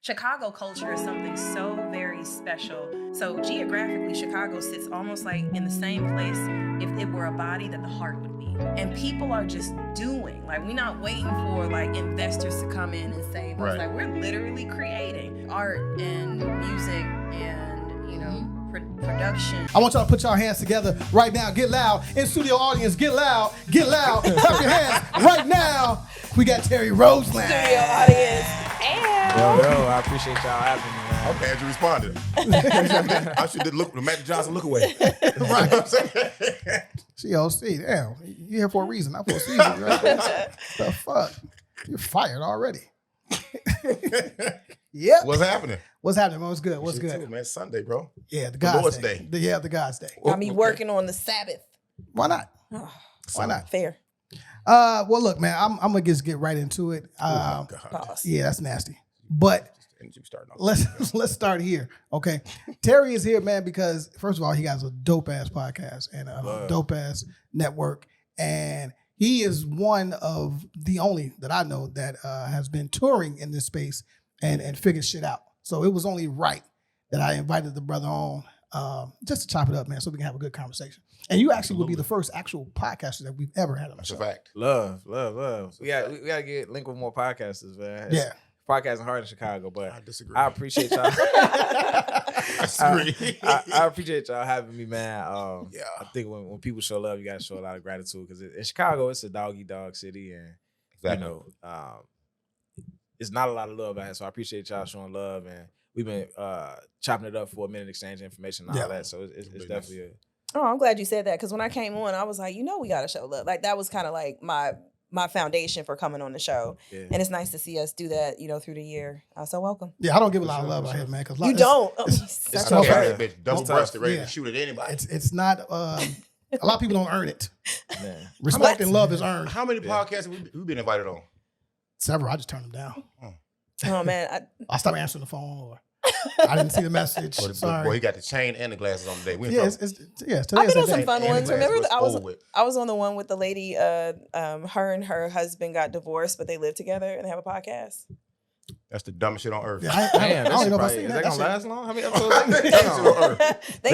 Chicago culture is something so very special. So geographically, Chicago sits almost like in the same place if it were a body that the heart would be. And people are just doing. Like, we're not waiting for like investors to come in and save us. Like, we're literally creating art and music and, you know, production. I want y'all to put y'all hands together right now. Get loud. In studio audience, get loud. Get loud. Clap your hands right now. We got Terry Roseland. Studio audience. Yo, I appreciate y'all having me, man. I'm glad you responded. I should did look Magic Johnson look away. Right. You know what I'm saying? COC, damn. You here for a reason, not for a season. Right? The fuck? You're fired already. Yep. What's happening? What's happening, man? What's good? What's good? Too, man. It's Sunday, bro. Yeah, the God's Lord's Day. Day. Yeah, the God's Day. Got me working on the Sabbath. Why not? Oh, Why not? fair. Well, look, man, I'm gonna just get right into it. Oh, my God. Pause. Yeah, that's nasty. But let's start here. Okay. Terry is here, man, because first of all, he has a dope ass podcast and a dope ass network. And he is one of the only that I know that has been touring in this space and figured shit out. So it was only right that I invited the brother on just to chop it up, man, so we can have a good conversation. And you actually will be the first actual podcaster that we've ever had on the show. That's a fact. Love. We gotta get linked with more podcasters, man. Yeah. Podcasting hard in Chicago, but I disagree. I appreciate y'all. I appreciate y'all having me, man. Yeah. I think when people show love, you gotta show a lot of gratitude because in Chicago, it's a dog city, and Exactly. you know, it's not a lot of love out here. So I appreciate y'all showing love, and we've been chopping it up for a minute, exchanging information and all that. So it's definitely a. Oh, I'm glad you said that, because when I came on, I was like, we got to show love. Like, that was kind of like my foundation for coming on the show. Yeah. And it's nice to see us do that, through the year. So welcome. Yeah, I don't give a lot of love out here, man. You don't. It's tough. tough. Bitch, double-breasted, ready to shoot at anybody. It's not. A lot of people don't earn it. Man. Respect and love is earned. How many podcasts have we been invited on? Several. I just turned them down. Oh man, I stopped answering the phone, or I didn't see the message. Sorry. Boy, he got the chain and the glasses on today. I've been on some fun ones. Remember, I was on the one with the lady. Her and her husband got divorced, but they live together and they have a podcast. That's the dumbest shit on earth. Yeah, I don't know if I've seen that. Is that gonna last long? How many episodes? They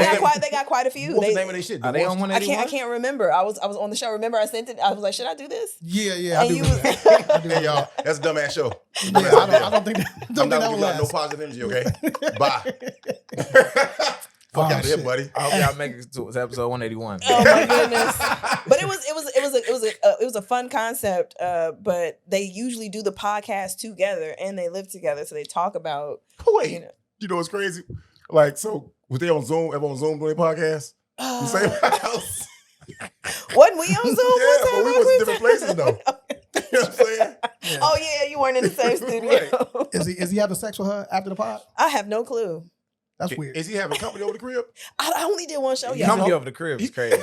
got quite a few. What's the name of their shit? Are they on 181? I can't remember. I was on the show. Remember, I sent it. I was like, should I do this? Yeah, I do. Hey, y'all, that's a dumbass show. Yeah, I don't think that. I'm not gonna give y'all no positive energy, okay? Bye. Fuck out of here, buddy. I hope y'all make it to episode 181. Oh my goodness! But it was a fun concept. But they usually do the podcast together and they live together, so they talk about. Wait, you know what's crazy? Like, so was they on Zoom? Everyone on Zoom doing their podcast? The same house. Wasn't we on Zoom? Yeah, but we was in different places though. You know what I'm saying? Yeah. Oh yeah, you weren't in the same studio. Is he having sex with her after the pod? I have no clue. That's weird. Is he having company over the crib? I only did one show. Company over the crib is crazy. Yo,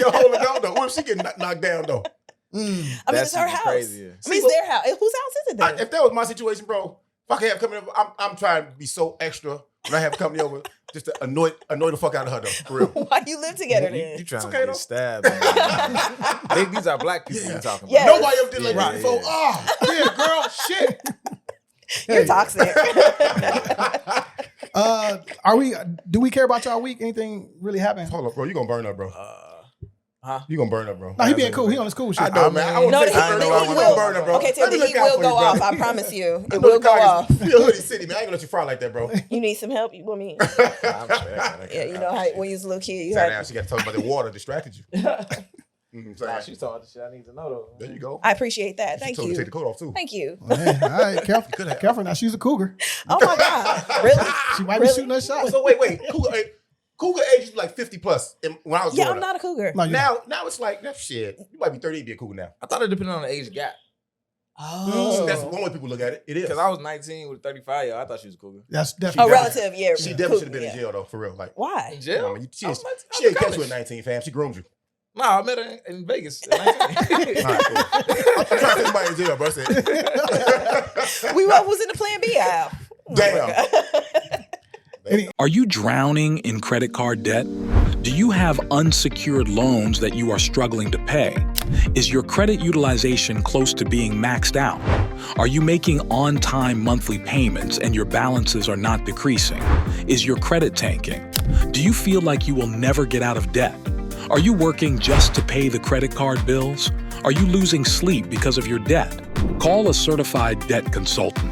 hold it down though. What if she get knocked down though? I mean, it's her house. Crazier. I mean, it's their house. Whose house is it then? If that was my situation, bro, if I could have company over, I'm trying to be so extra when I have company over, just to annoy the fuck out of her though, for real. Why you live together then? You trying to get stabbed. These are black people you're talking about. Yes. Nobody ever did like that before. Oh, yeah, girl, shit. You're toxic. Do we care about y'all week? Anything really happened? Hold up, bro. You gonna burn up, bro. You gonna burn up, bro. No, he being cool. He on his cool shit. I know, man. I want to burn up, bro. Okay, Tim, the heat will go off. I promise you. It will go off. You're Hoodie City, man. I ain't gonna let you fry like that, bro. You need some help? You want me? Yeah, you know how when you was a little kid, you had. She got to talk about the water distracted you. She's talking the shit I need to know, though. There you go. I appreciate that. Thank you. Take the coat off, too. Thank you. Hey, all right, careful. Now she's a cougar. Oh, my God. Really? She might be shooting her shot. So, wait. Cougar age used to be like 50 plus when I was growing up. I'm not a cougar. No, now it's like, that shit. You might be 30 to be a cougar now. I thought it depended on the age gap. Oh. That's one way people look at it. It is. Because I was 19 with 35, I thought she was a cougar. That's definitely. Relative, yeah. She definitely should have been in jail, though, for real. Like, why? In jail? She ain't catch you at 19, fam. She groomed you. No, I met her in Vegas at 19. All right, cool. I'm trying to take somebody in jail, bro. We was in the Plan B aisle. Damn. Are you drowning in credit card debt? Do you have unsecured loans that you are struggling to pay? Is your credit utilization close to being maxed out? Are you making on-time monthly payments and your balances are not decreasing? Is your credit tanking? Do you feel like you will never get out of debt? Are you working just to pay the credit card bills? Are you losing sleep because of your debt? Call a certified debt consultant.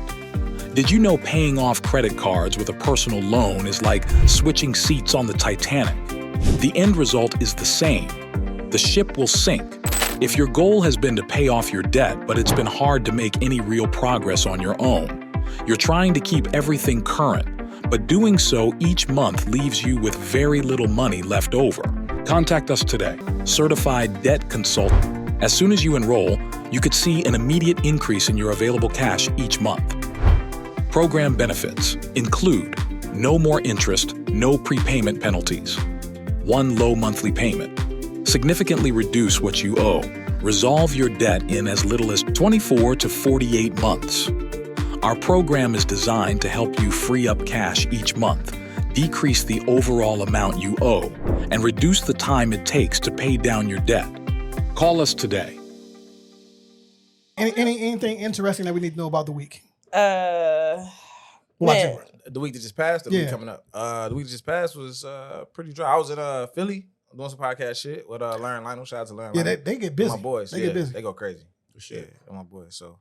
Did you know paying off credit cards with a personal loan is like switching seats on the Titanic? The end result is the same. The ship will sink. If your goal has been to pay off your debt, but it's been hard to make any real progress on your own, you're trying to keep everything current, but doing so each month leaves you with very little money left over. Contact us today, Certified Debt Consultant. As soon as you enroll, you could see an immediate increase in your available cash each month. Program benefits include no more interest, no prepayment penalties, one low monthly payment, significantly reduce what you owe, resolve your debt in as little as 24 to 48 months. Our program is designed to help you free up cash each month, decrease the overall amount you owe, and reduce the time it takes to pay down your debt. Call us today. Anything interesting that we need to know about the week? Man. The week that just passed, the week coming up. The week that just passed was pretty dry. I was in Philly doing some podcast shit with Lauren Lionel. Shout out to Lauren. Yeah, Lionel. they get busy. My boys, They get busy. They go crazy. Shit, my boys. So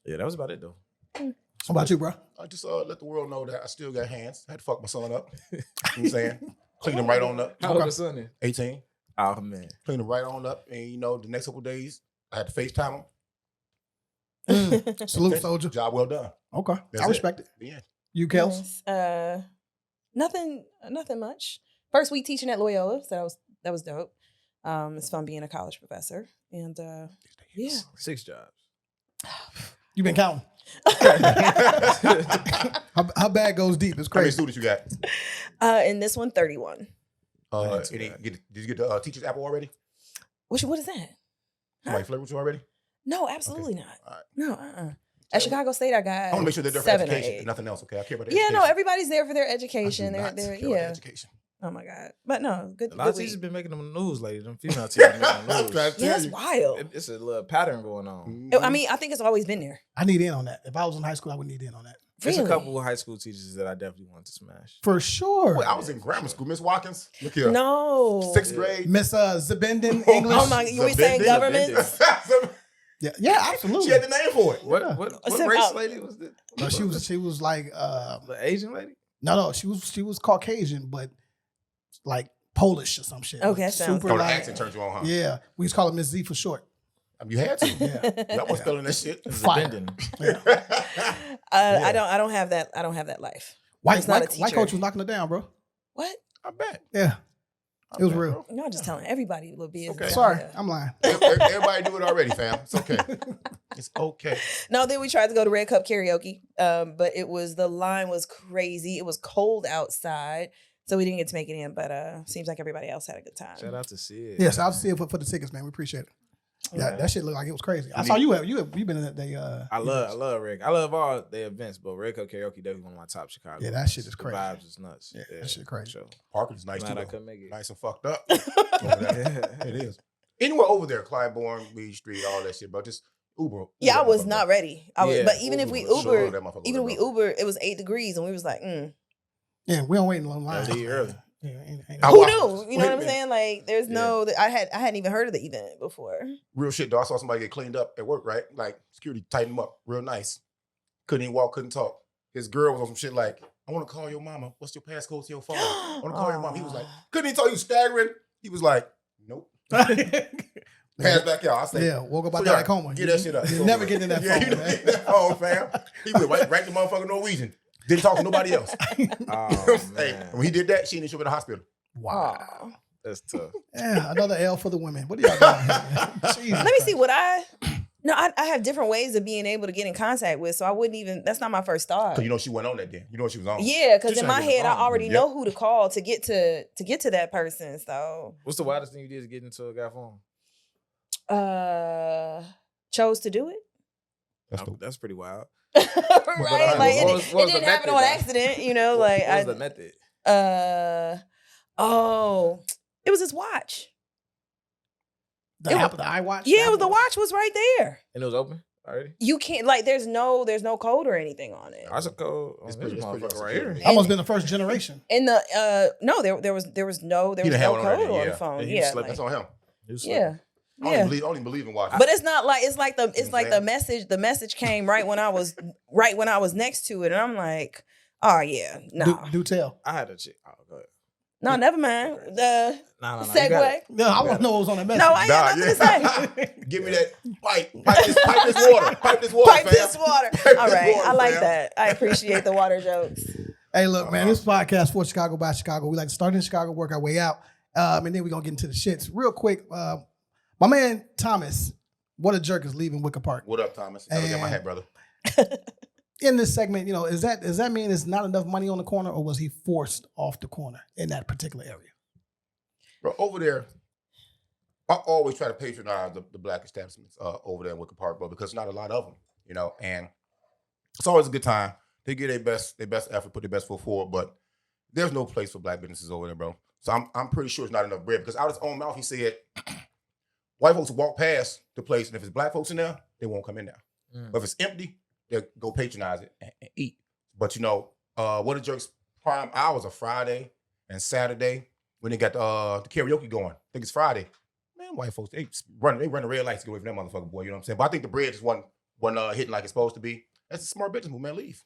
yeah, that was about it though. How about you, bro? I just let the world know that I still got hands. I had to fuck my son up. You know what I'm saying? Clean him right on up. How old your son is? 18. Oh man. Clean him right on up. And the next couple of days, I had to FaceTime him. Salute, soldier. Job well done. Okay. That's I respect it. Yeah. You, Kels? Yes. Nothing much. First week teaching at Loyola, so that was dope. It's fun being a college professor. And yeah. 6 jobs. You been counting. How bad goes deep? It's How many crazy. students you got? In this one, 31. Did you get the teacher's apple already? What is that? Somebody flirt with you already? No, absolutely not. All right. No, At Chicago State, I got I want to make sure they're there for 7 or education 8. and nothing else, okay? I care about the Yeah, education. no, everybody's there for their I education. do not They're care about the education. Oh my God. But no, good. A lot of good teachers week. been making them news lately. Them female teachers making the news. Trying to Yeah, tell it's you. wild. It's a little pattern going on. Mhm. I mean, I think it's always been there. I need in on that. If I was in high school, I would need in on that. There's Really? a couple of high school teachers that I definitely want to smash. For sure. Wait, I was in grammar school. Miss Watkins, look here. No. 6th grade. Miss Zabendin English. Oh my, you were saying Zabendin. governments? Yeah, absolutely. She had the name for it. What So, race lady was this? No, she was like The Asian lady? no, she was Caucasian, but like Polish or some shit. Okay, Like, sounds super Oh, the like accent turned you on, huh? yeah. We used to call her Miss Z for short. You had to. Yeah. Y'all was spelling that shit. Fire. Zabendin. I don't have that. I don't have that life. White It's not a white teacher. coach was knocking her down, bro. What? I bet. Yeah. It was real. Y'all just telling everybody little business. Okay. Sorry, Yeah. I'm lying. Everybody do it already, fam. It's okay. It's okay. No, then we tried to go to Red Cup Karaoke, but the line was crazy. It was cold outside, so we didn't get to make it in. But seems like everybody else had a good time. Shout out to Sid. Yes, I'll see it for the tickets, man. We appreciate it. Yeah, that shit looked like it was crazy. I saw you been in that I love Red. I love all the events, but Red Cup Karaoke definitely one of my top Chicago. Yeah, that shit is The crazy. vibes is nuts. Yeah, that shit crazy. for sure. Parker's nice Glad too. I though. couldn't make it. Nice and fucked up. Over there. It is. Anywhere over there, Clybourne, Beach Street, all that shit, bro. Just Uber. Yeah, I Uber was that not motherfucker. ready. Yeah, but even if we Uber, sure, Ubered, that motherfucker even if was we dope. Ubered, it was 8 degrees, and we was like, Yeah, we don't wait in long lines. Leave early. Yeah, ain't- I who wa- knew? You know wait what a I'm minute. saying? Like, there's no. I hadn't even heard of the event before. Real shit, though. I saw somebody get cleaned up at work, right? Like, security tightened him up real nice. Couldn't even walk, couldn't talk. His girl was on some shit like, I want to call your mama. What's your passcode to your phone? I want to call your mom. He was like, couldn't even talk. He was staggering. He was like, nope. Pass back out. I said, Yeah, woke up out so that coma. Get that shit up. You never get in that Yeah, phone, you man. get in that phone, fam. He went right to motherfucking Norwegian. Didn't talk to nobody else. Oh, Hey, man. when he did that, she didn't show up at the hospital. Wow. Aw. That's tough. Yeah, another L for the women. What are y'all doing here, man? Jesus Let me see Christ. what I have different ways of being able to get in contact with, so I wouldn't even. That's not my first thought. Because you know she went on that day. You know what she was on. Yeah, because Just in trying my to get head, I on. already Yep. know who to call to get to that person. So, What's the wildest thing you did to get into a guy phone? chose to do it. That's pretty wild. Right? what Like was- what was it the didn't happen method, on though? accident, you know. Like What was the method? it was his watch. The iWatch? Yeah, the watch was right there. And it was open already? You can't there's no code or anything on it. That's a code. It's This pretty motherfucker right secure. here. Almost been the first generation. And there was no didn't have one code already, on yeah. the phone. And he Yeah, slept- That's on him. yeah. I don't even believe in watches. But it's not like it's like the saying? message. The message came right when I was next to it, and I'm like, oh yeah, no, Do tell. I had to check. Oh, go ahead. no, never mind. The No. segue. No, I want to know what was on that message. No, I ain't got nothing to say. Give me that pipe. Pipe this water. Pipe this water, Pipe fam. this water. Pipe All this right, water, I like fam. that. I appreciate the water jokes. Hey, look, man, this podcast for Chicago by Chicago. We like to start in Chicago, work our way out, and then we're going to get into the shits. Real quick, my man Thomas, what a jerk, is leaving Wicker Park. What up, Thomas? I got my hat, brother. In this segment, does that mean there's not enough money on the corner, or was he forced off the corner in that particular area? Bro, over there, I always try to patronize the black establishments over there in Wicker Park, bro, because not a lot of them, and it's always a good time. They give their best effort, put their best foot forward, but there's no place for black businesses over there, bro. So I'm pretty sure it's not enough bread, because out of his own mouth, he said, white folks will walk past the place, and if it's black folks in there, they won't come in there. But if it's empty, they'll go patronize it and eat. But What a Jerk's prime hours are Friday and Saturday when they got the karaoke going. I think it's Friday. Man, white folks, they run the red lights to get away from that motherfucker, boy. You know what I'm saying? But I think the bread just wasn't hitting like it's supposed to be. That's a smart business move, man. Leave.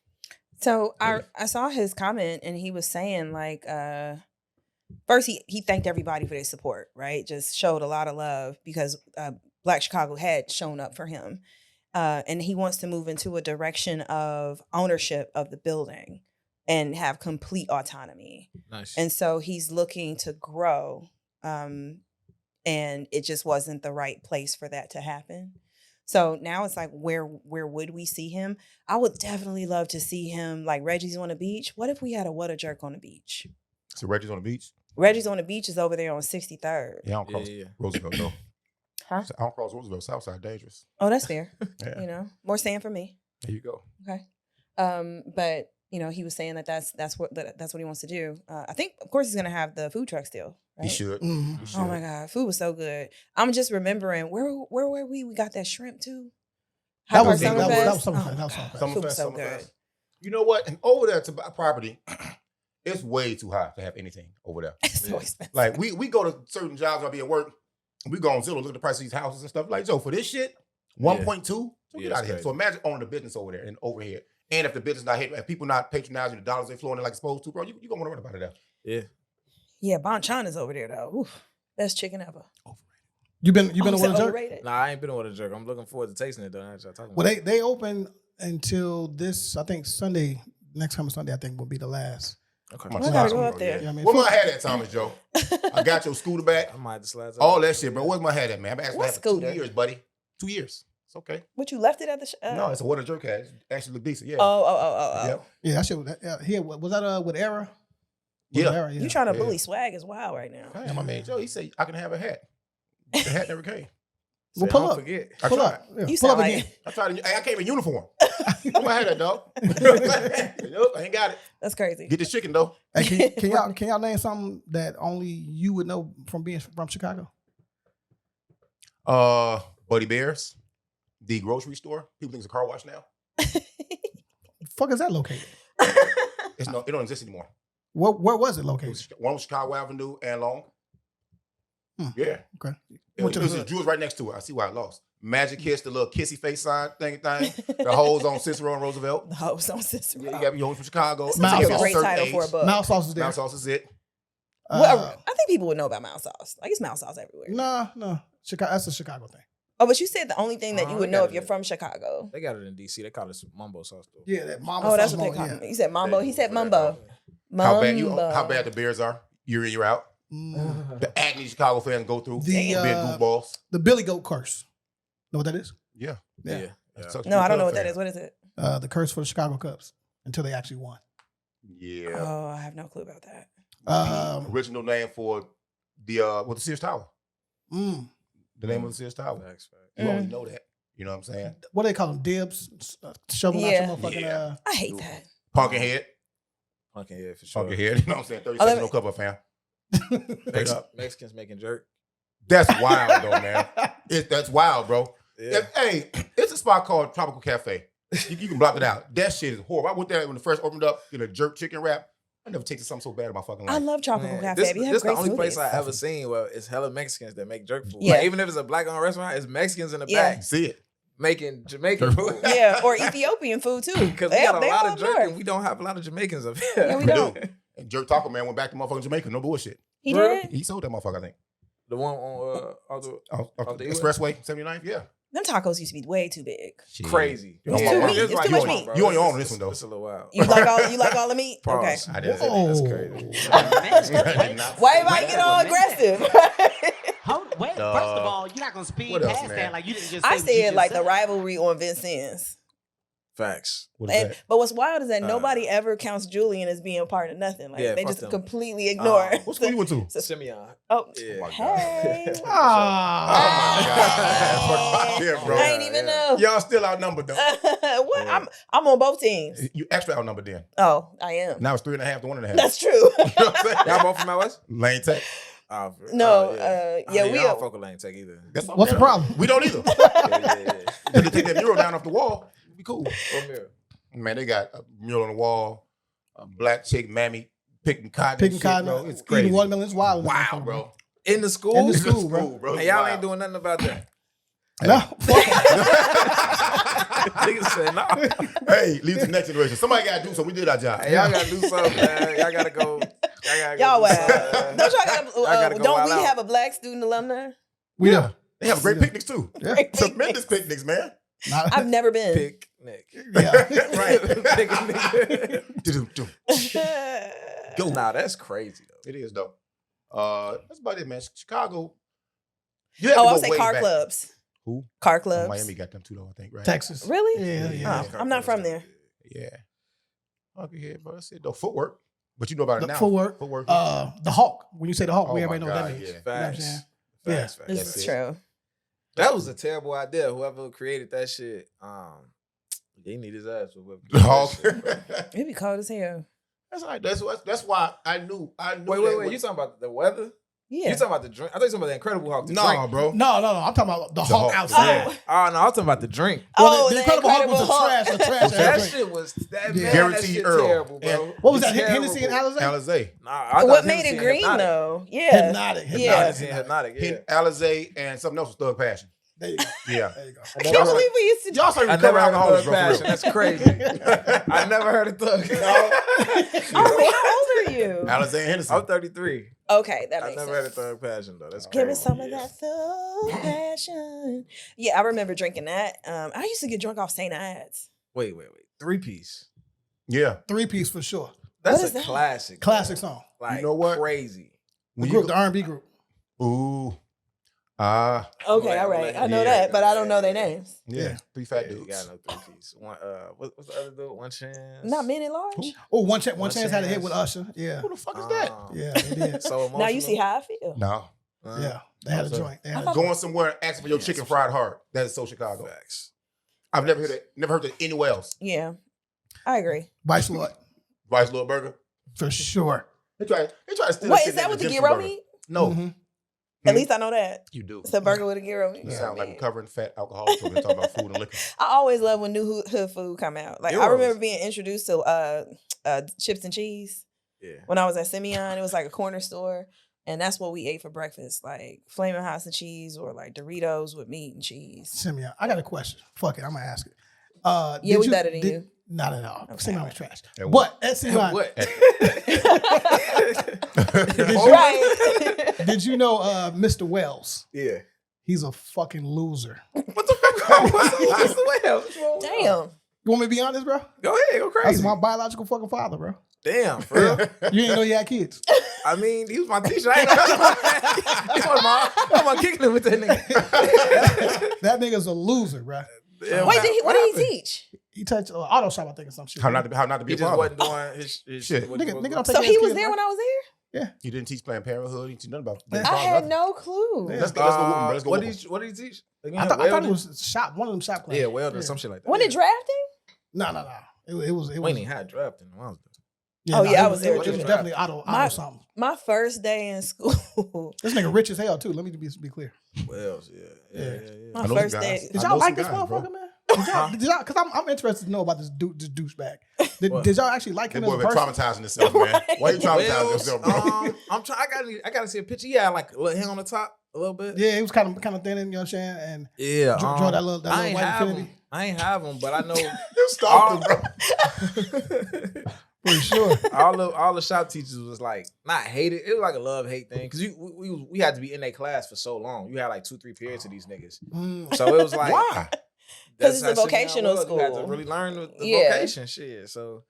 So I saw his comment, and he was saying first he thanked everybody for their support, right? Just showed a lot of love because Black Chicago had shown up for him. And he wants to move into a direction of ownership of the building and have complete autonomy. Nice. And so he's looking to grow. And it just wasn't the right place for that to happen. So now it's like, where would we see him? I would definitely love to see him like Reggie's on the beach. What if we had a What a Jerk on the beach? So Reggie's on the beach? Reggie's on the beach is over there on 63rd. Yeah, I don't cross Roosevelt, though. Huh? I don't cross Roosevelt. Southside dangerous. Oh, that's fair. Yeah. More sand for me. There you go. Okay. But he was saying that's what he wants to do. I think, of course, he's gonna have the food truck still. Right? He should. Mm-hmm. He should. Oh my God, food was so good. I'm just remembering where were we? We got that shrimp too. That was Summerfest. Summerfest. Food was so good. You know what? And over there to buy property, it's way too high to have anything over there. It's so expensive. Like we go to certain jobs when I be at work. We go on Zillow, look at the price of these houses and stuff. Like, Joe, for this shit, 1.2, so get out of here. Crazy. So imagine owning a business over there and overhead. And if the business not hitting, if people not patronizing the dollars they flowing in like it's supposed to, bro, you gonna want to run about it there. Yeah. Yeah, Bonchon is over there though. Oof, best chicken ever. You been to What a Jerk? Overrated. Nah, I ain't been on What a Jerk. I'm looking forward to tasting it though. Now that y'all talking Well, about they open until this, I think Sunday, next coming Sunday, I think will be the last. Okay. I gotta go up there. Yeah, I mean, Where my hat at, Thomas Joe? I got your scooter back. I might have to slide All that shit, bro. Where's my hat at, man? I've been asking What that for 2 scooter? years, buddy. 2 years. It's okay. What, you left it at the No, it's a What a Jerk hat. It actually look decent. Yeah. Oh. Yep. Yeah, that shit. Here, was that with Era? Was Yeah. it Era? You trying to Yeah. bully swag as wild right now. Yeah, my man Joe, he said I can have a hat. The hat never came. Well, pull don't up. forget. I Pull tried. up. Yeah, You pull sound up like again. I tried. I came in uniform. Where my hat at, dog? Nope, I ain't got it. That's crazy. Get this chicken though. Hey, can y'all name something that only you would know from being from Chicago? Buddy Bears, the grocery store. People think it's a car wash now. Fuck is that located? It don't exist anymore. Where was it It located? was one was Chicago Avenue and Long. Yeah. Okay. It Went to the was hood. Jewels right next to it. I see why I lost. Magic Kiss, the little kissy face sign thing. The hoes on Cicero and Roosevelt. The host on Cicero. Yeah, you got me home from Chicago. This Mouse sounds like a sauce. great Certain title age. for a book. Mouse sauce is there. Mouse sauce is it. Well, I think people would know about mouse sauce. Like, it's mouse sauce everywhere. No. Chicago. That's a Chicago thing. Oh, but you said the only thing that you Oh, would they know got if you're it. from Chicago. They got it in DC. They call it mumbo sauce though. Yeah, that mama. Oh, that's sauce what they mama, call yeah. it. He said mambo. He said mumbo. How Mumbo. bad the Bears are year in, year out. The agony Chicago fans go through. The, big goofballs. The Billy Goat curse. Know what that is? Yeah. Yeah. No, I don't know what that is. What is it? The curse for the Chicago Cubs until they actually won. Yeah. Oh, I have no clue about that. Original name for the Sears Tower. The name of the Sears Tower. Facts. You only know that. You know what I'm saying? What do they call them? Dibs? Shovel out Yeah. your motherfucking. Yeah. I hate that. Pumpkinhead. Pumpkinhead for sure. Pumpkinhead. You know what I'm saying? 30 Oh, seconds, no cover, fam. Straight up. Mexicans making jerk. That's wild, though, man. That's wild, bro. Yeah. Hey, it's a spot called Tropical Cafe. You can block it out. That shit is horrible. I went there when it first opened up, get a jerk chicken wrap. I never tasted something so bad in my fucking life. I love Tropical Cafe. This You have is the great only place smoothies. I ever seen where it's hella Mexicans that make jerk food. Yeah. Like, even if it's a black-owned restaurant, it's Mexicans in the back See it. making Jamaican food. Yeah, or Ethiopian food too. Because we got a lot of jerk and we don't have a lot of Jamaicans up here. Yeah, we don't. And Jerk Taco Man went back to motherfucking Jamaica. No bullshit. He Really? did? He sold that motherfucker, I think. The one on Off the the US? Expressway, 79th, yeah. Them tacos used to be way too big. crazy. It's too meat. Here's It's why too you much on, meat. bro. You on your own on It's- this one, though. It's a little wild. You like all the meat? Okay. Pause. I did. That's Whoa. crazy. Why everybody get all aggressive? Wait, first of all, you're not gonna speed What else, past man? that. Like you didn't just. I say what you said just like the said. rivalry on Vincennes. Facts. What is that? But what's wild is that nobody ever counts Julian as being part of nothing. Like Yeah, they fuck just them. completely ignore. What school you went to? Simeon. Oh, Yeah. my God. hey. Ah. Yeah, bro. I ain't even know. Y'all still outnumbered, though. What? Yeah. I'm on both teams. You extra outnumbered then. Oh, I am. Now it's 3.5 to 1.5. That's true. You know what I'm saying? Y'all both from out west? Lane Tech. No, yeah, we I are- don't fuck with Lane Tech either. That's What's the problem? We don't either. Yeah. Just to take that mural down off the wall, it'd be cool. What mirror? Man, they got a mural on the wall, a black chick, mammy, picking cotton. Picking and shit, cotton, bro. It's crazy. eating watermelon. It's wild. Wow, bro. In the school? In the It's school, bro. bro. And y'all Wow. ain't doing nothing about that. No. Niggas said no. Hey, leave it to the next generation. Somebody got to do something. We did our job. Hey, y'all gotta do something, man. Y'all gotta go. Y'all do wow. something, man. Don't y'all Y'all gotta go don't wild we out. have a black student alumni? We do. They have great picnics, too. Great Tremendous picnics. picnics, man. I've never been. Picnic. Yeah. Right. Nigga. Do-do-do. Go. Nah, that's crazy though. It is, though. That's about it, man. Chicago. You have to Oh, I go would say way car back. clubs. Who? Car clubs. Miami got them, too, though, I think, right? Texas. Really? Yeah, yeah. Oh, I'm not from there. Yeah. Okay, yeah, bro. That's it, though. Footwork. But you know about it The now. footwork. Footwork. The Hawk. When you say the Hawk, Oh we my already know what that God, means. yeah. You know what I'm Facts. saying? Facts. This That's is it. true. That was a terrible idea. Whoever created that shit, they need his ass. Whoever The Hawk. created that shit, bro. It'd be cold as hell. That's all right. That's why I knew. Wait. You talking about the weather? Yeah. You talking about the drink? I thought you talking about the Incredible Hulk. The No, drink. bro. No. I'm talking about the Hawk Hawk. outside. Oh. Oh no, I'm talking about the drink. Well, Oh, the Incredible Hulk was a trash That drink. shit was that Yeah. man. Guaranteed that shit Earl. terrible, bro. And- What was that? It's Hennessy and terrible. Alizé? Alizé. Nah, I What thought made Hennessy it and green Hypnotic. though? Yeah. Hypnotic. Yeah. Hennessy and Hypnotic. Yeah. Alizé and something else was Thug Passion. There you go. Yeah. There you go. I can't believe we used to Y'all started I never recovering heard of alcoholics, Thug bro. Passion. For real. That's crazy. I never heard of Thug. Oh, wait, how old are you? Alizé and Hennessy. I'm 33. Okay, that I makes never sense. heard of Thug Passion though. That's Give crazy. us some of that thug passion. Yeah, I remember drinking that. I used to get drunk off St. Ides. Wait. 3-piece. Yeah. 3-piece for sure. That's What a is that? classic. Classic song. Like, You know what? Crazy. The When group, you the R&B group. Ooh. Okay, all right. I know Yeah. that, but I don't know their names. Yeah. Three fat Yeah, you dudes. got no 3-piece. One. What's the other dude? One Chance. Not Men at Large. Oh, One Chance had a hit Chance. with Usher. Yeah. Who the fuck is that? Yeah, they did. So emotional. Now you see how I feel. No. Yeah. They had a So- joint. They had a thought- joint. Going somewhere and asking for your chicken fried hard. That is so Chicago. Facts. I've never heard that anywhere else. Yeah, I agree. Vice Lord. Vice Lord Burger. For sure. They try to steal Wait, shit is that named with the Egyptian gyro burger. meat? No. Mhm. At least I know that. You do. It's a burger with a gyro meat. You Yeah, sound like man. recovering fat alcoholics when they talk about food and liquor. I always love when new hood food come out. Like I Gyros. remember being introduced to chips and cheese Yeah. when I was at Simeon. It was like a corner store, and that's what we ate for breakfast, like flaming hot and cheese or like Doritos with meat and cheese. Simeon, I got a question. Fuck it, I'm gonna ask it. Yeah, did we better than you. Not at all. Okay. Simeon was trash. And But at Simeon, What? Right. did you know Mr. Wells? Yeah. He's a fucking loser. What the fuck? What's the way? What's wrong? Damn. You want me to be honest, bro? Go ahead. Go That's crazy. my biological fucking father, bro. Damn, for real. You didn't know you had kids. I mean, he was my teacher. I ain't know. He was my kicking him with that nigga. That nigga's a loser, bro. Yeah, Wait, what did he happened? teach? He touched an auto shop, I think, or some shit. How not to be He a just father. wasn't doing his Shit. what- Nigga what- don't take So care of he his was kids, there bro. when I was there? You didn't teach Planned Parenthood. You didn't teach nothing about Yeah. I had no clue. Yeah. Let's go whoop him, bro. Let's go what whoop did him. what did he teach? Again, I thought it welding? was shop, one of them shop classes. Yeah, welding or some shit like that. When it drafting? No. It was. We ain't even had drafting. Yeah, Oh, yeah, I was there It was too. definitely auto something. My first day in school. This nigga rich as hell too. Let me be clear. Well, yeah. My I know first some day. guys. Did I y'all know like some this guys, bro. motherfucker, man? Did y'all? Because I'm interested to know about this douchebag. Did y'all actually like That him boy as a been person? traumatizing himself, man. Why you traumatizing Well, yourself, bro? I'm trying. I gotta see a picture. Yeah, like a little hair on the top, a little bit. Yeah, he was kind of thin, you know what I'm saying? And Yeah, draw that little I ain't white have infinity. them. I ain't have them, but I know You stalked him, bro. For sure. all the shop teachers was like not hated. It was like a love-hate thing because we had to be in their class for so long. You had like 2-3 periods of these niggas, so it was like Why? Because that's it's a how shit vocational was. You had to school. really learn the Yeah. vocation shit. So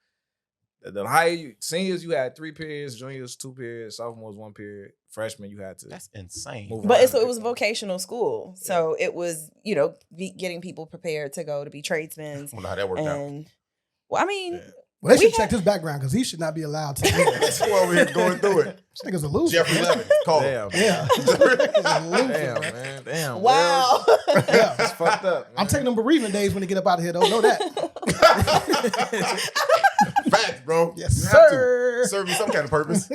the higher seniors, you had 3 periods, juniors 2 periods, sophomores 1 period, freshmen you had to. That's insane. move But around so and it was pick a vocational school. So it was, getting people prepared to go to be tradesmen. I wonder how that worked out. And, well, I mean, Yeah. Well, they We should check his background because he should not be allowed to. This That's why over here going through it. nigga's a loser. Jeffrey Levin, call him. Damn. Yeah. This nigga's a loser, Damn, man. man. Damn. wow. Yeah. It's fucked up. I'm man. taking them bereavement days when they get up out of here, though. Know that. Facts, bro. Yes, You have sir. to. Serve you some kind of purpose.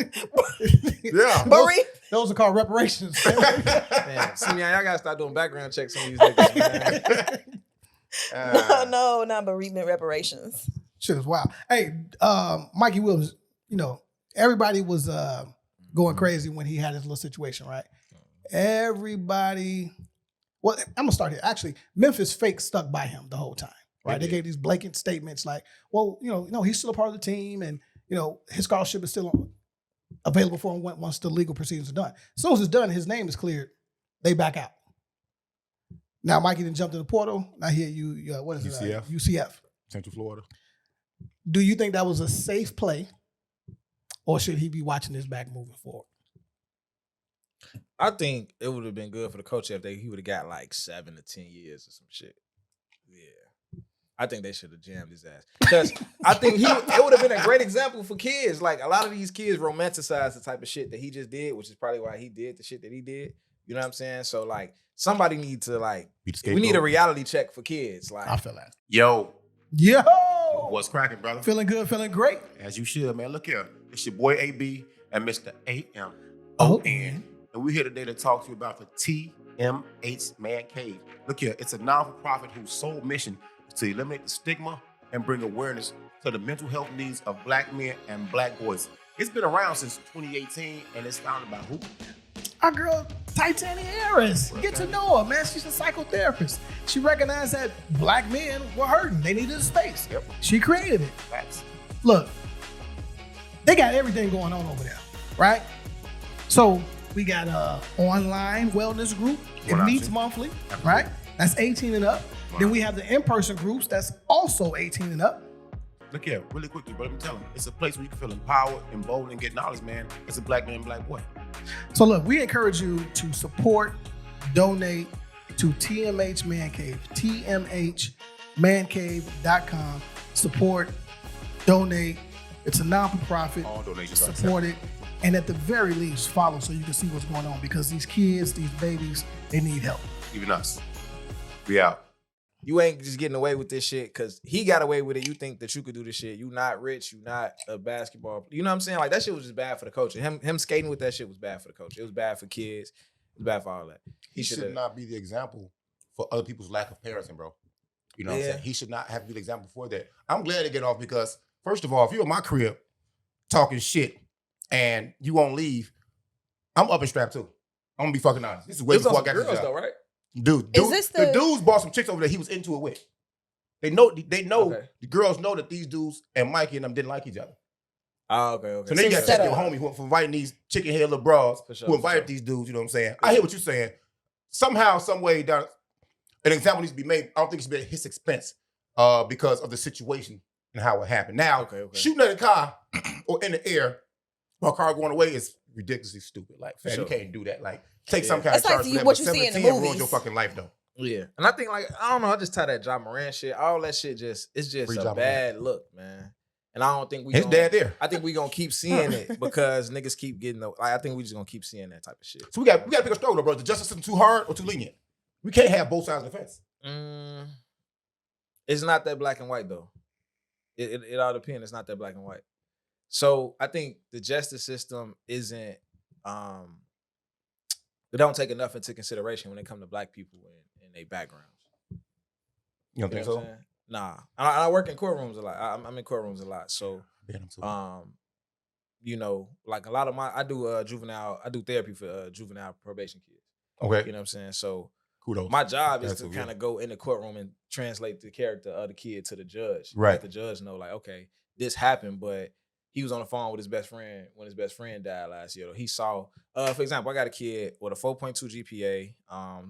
Yeah. Those are called reparations. Damn. See, man, y'all gotta start doing background checks on these niggas, man. No, not bereavement reparations. Shit is wild. Hey, Mikey Williams, everybody was going crazy when he had his little situation, right? Everybody, well, I'm gonna start here. Actually, Memphis fake stuck by him the whole time, right? They gave these blatant statements like, well, no, he's still a part of the team, and his scholarship is still available for him once the legal proceedings are done. As soon as it's done, his name is cleared, they back out. Now Mikey didn't jump to the portal. Now here what is UCF. it? UCF. Central Florida. Do you think that was a safe play, or should he be watching his back moving forward? I think it would have been good for the coach if he would have got like 7 to 10 years or some shit. Yeah. I think they should have jammed his ass. Because I think it would have been a great example for kids. Like, a lot of these kids romanticize the type of shit that he just did, which is probably why he did the shit that he did. You know what I'm saying? So, like, somebody need to, like, we need a reality check for kids. Like, I feel that. Yo. What's cracking, brother? Feeling good, feeling great. As you should, man. Look here. It's your boy AB and Mr. AMON. And we're here today to talk to you about the TMH Man Cave. Look here, it's a non-for-profit whose sole mission is to eliminate the stigma and bring awareness to the mental health needs of Black men and Black boys. It's been around since 2018, and it's founded by who? Our girl, Titania Harris. Get to know her, man. She's a psychotherapist. She recognized that Black men were hurting. They needed a space. Yep. She created it. Facts. Look, they got everything going on over there, right? So we got a online wellness group. It One meets option. monthly, right? That's 18 and up. Then we have the in-person groups that's also 18 and up. Look here, really quickly, bro. Let me tell them. It's a place where you can feel empowered, emboldened, and get knowledge, man. It's a Black man and Black boy. So look, we encourage you to support, donate to TMH Man Cave, tmhmancave.com. Support, donate. It's a non-profit. All donations are Support it. And at the very least, follow so you can see what's going on, because these kids, these babies, they need help. Even us. We out. you ain't just getting away with this shit because he got away with it. You think that you could do this shit. You not rich. You not a basketball. You know what I'm saying? Like, that shit was just bad for the coach. And him skating with that shit was bad for the coach. It was bad for kids. It was bad for all that. He should not be the example for other people's lack of parenting, bro. You know what I'm saying? He should not have to be the example for that. I'm glad to get off because, first of all, if you're in my crib talking shit and you won't leave, I'm up and strapped too. I'm gonna be fucking honest. This is way before I got this job. Though, right? Dude, Is this the the- dudes bought some chicks over there he was into it with. They know Okay. the girls know that these dudes and Mikey and them didn't like each other. Oh, okay. So then you got to set check your up. homie who inviting these chicken head little bras For sure, who for invited sure. these dudes, you know what I'm saying? I hear what you're saying. Somehow, some way, down an example needs to be made. I don't think it should be at his expense because of the situation and how it happened. Now, Okay. shooting at a car or in the air while a car going away is ridiculously stupid. Like, fam, Sure. you can't do that. Like, take some kind That's of like charge for that. what but you see in the 17 ruins movies. your fucking life, though. Yeah. And I think, like, I don't know, I just tie that Ja Morant shit. All that shit it's just Free a Ja bad look, man. And I don't think we His dad there. I think we gonna keep seeing it because niggas keep getting I think we just gonna keep seeing that type of shit. So we got to pick a struggle, though, bro. The justice system too hard or too lenient? We can't have both sides of the fence. It's not that black and white though. It all depends. It's not that black and white. So I think the justice system isn't. They don't take enough into consideration when it comes to Black people and their backgrounds. You don't think so? What I'm saying? Nah, I work in courtrooms a lot. I'm in courtrooms a lot. So, you know, like a lot of I do therapy for juvenile probation kids. Okay. You know what I'm saying? So kudos. my job is to kind of go in the courtroom and translate the character of the kid to the judge. Right. Let the judge know, like, okay, this happened, but he was on the phone with his best friend when his best friend died last year. He saw, for example, I got a kid with a 4.2 GPA,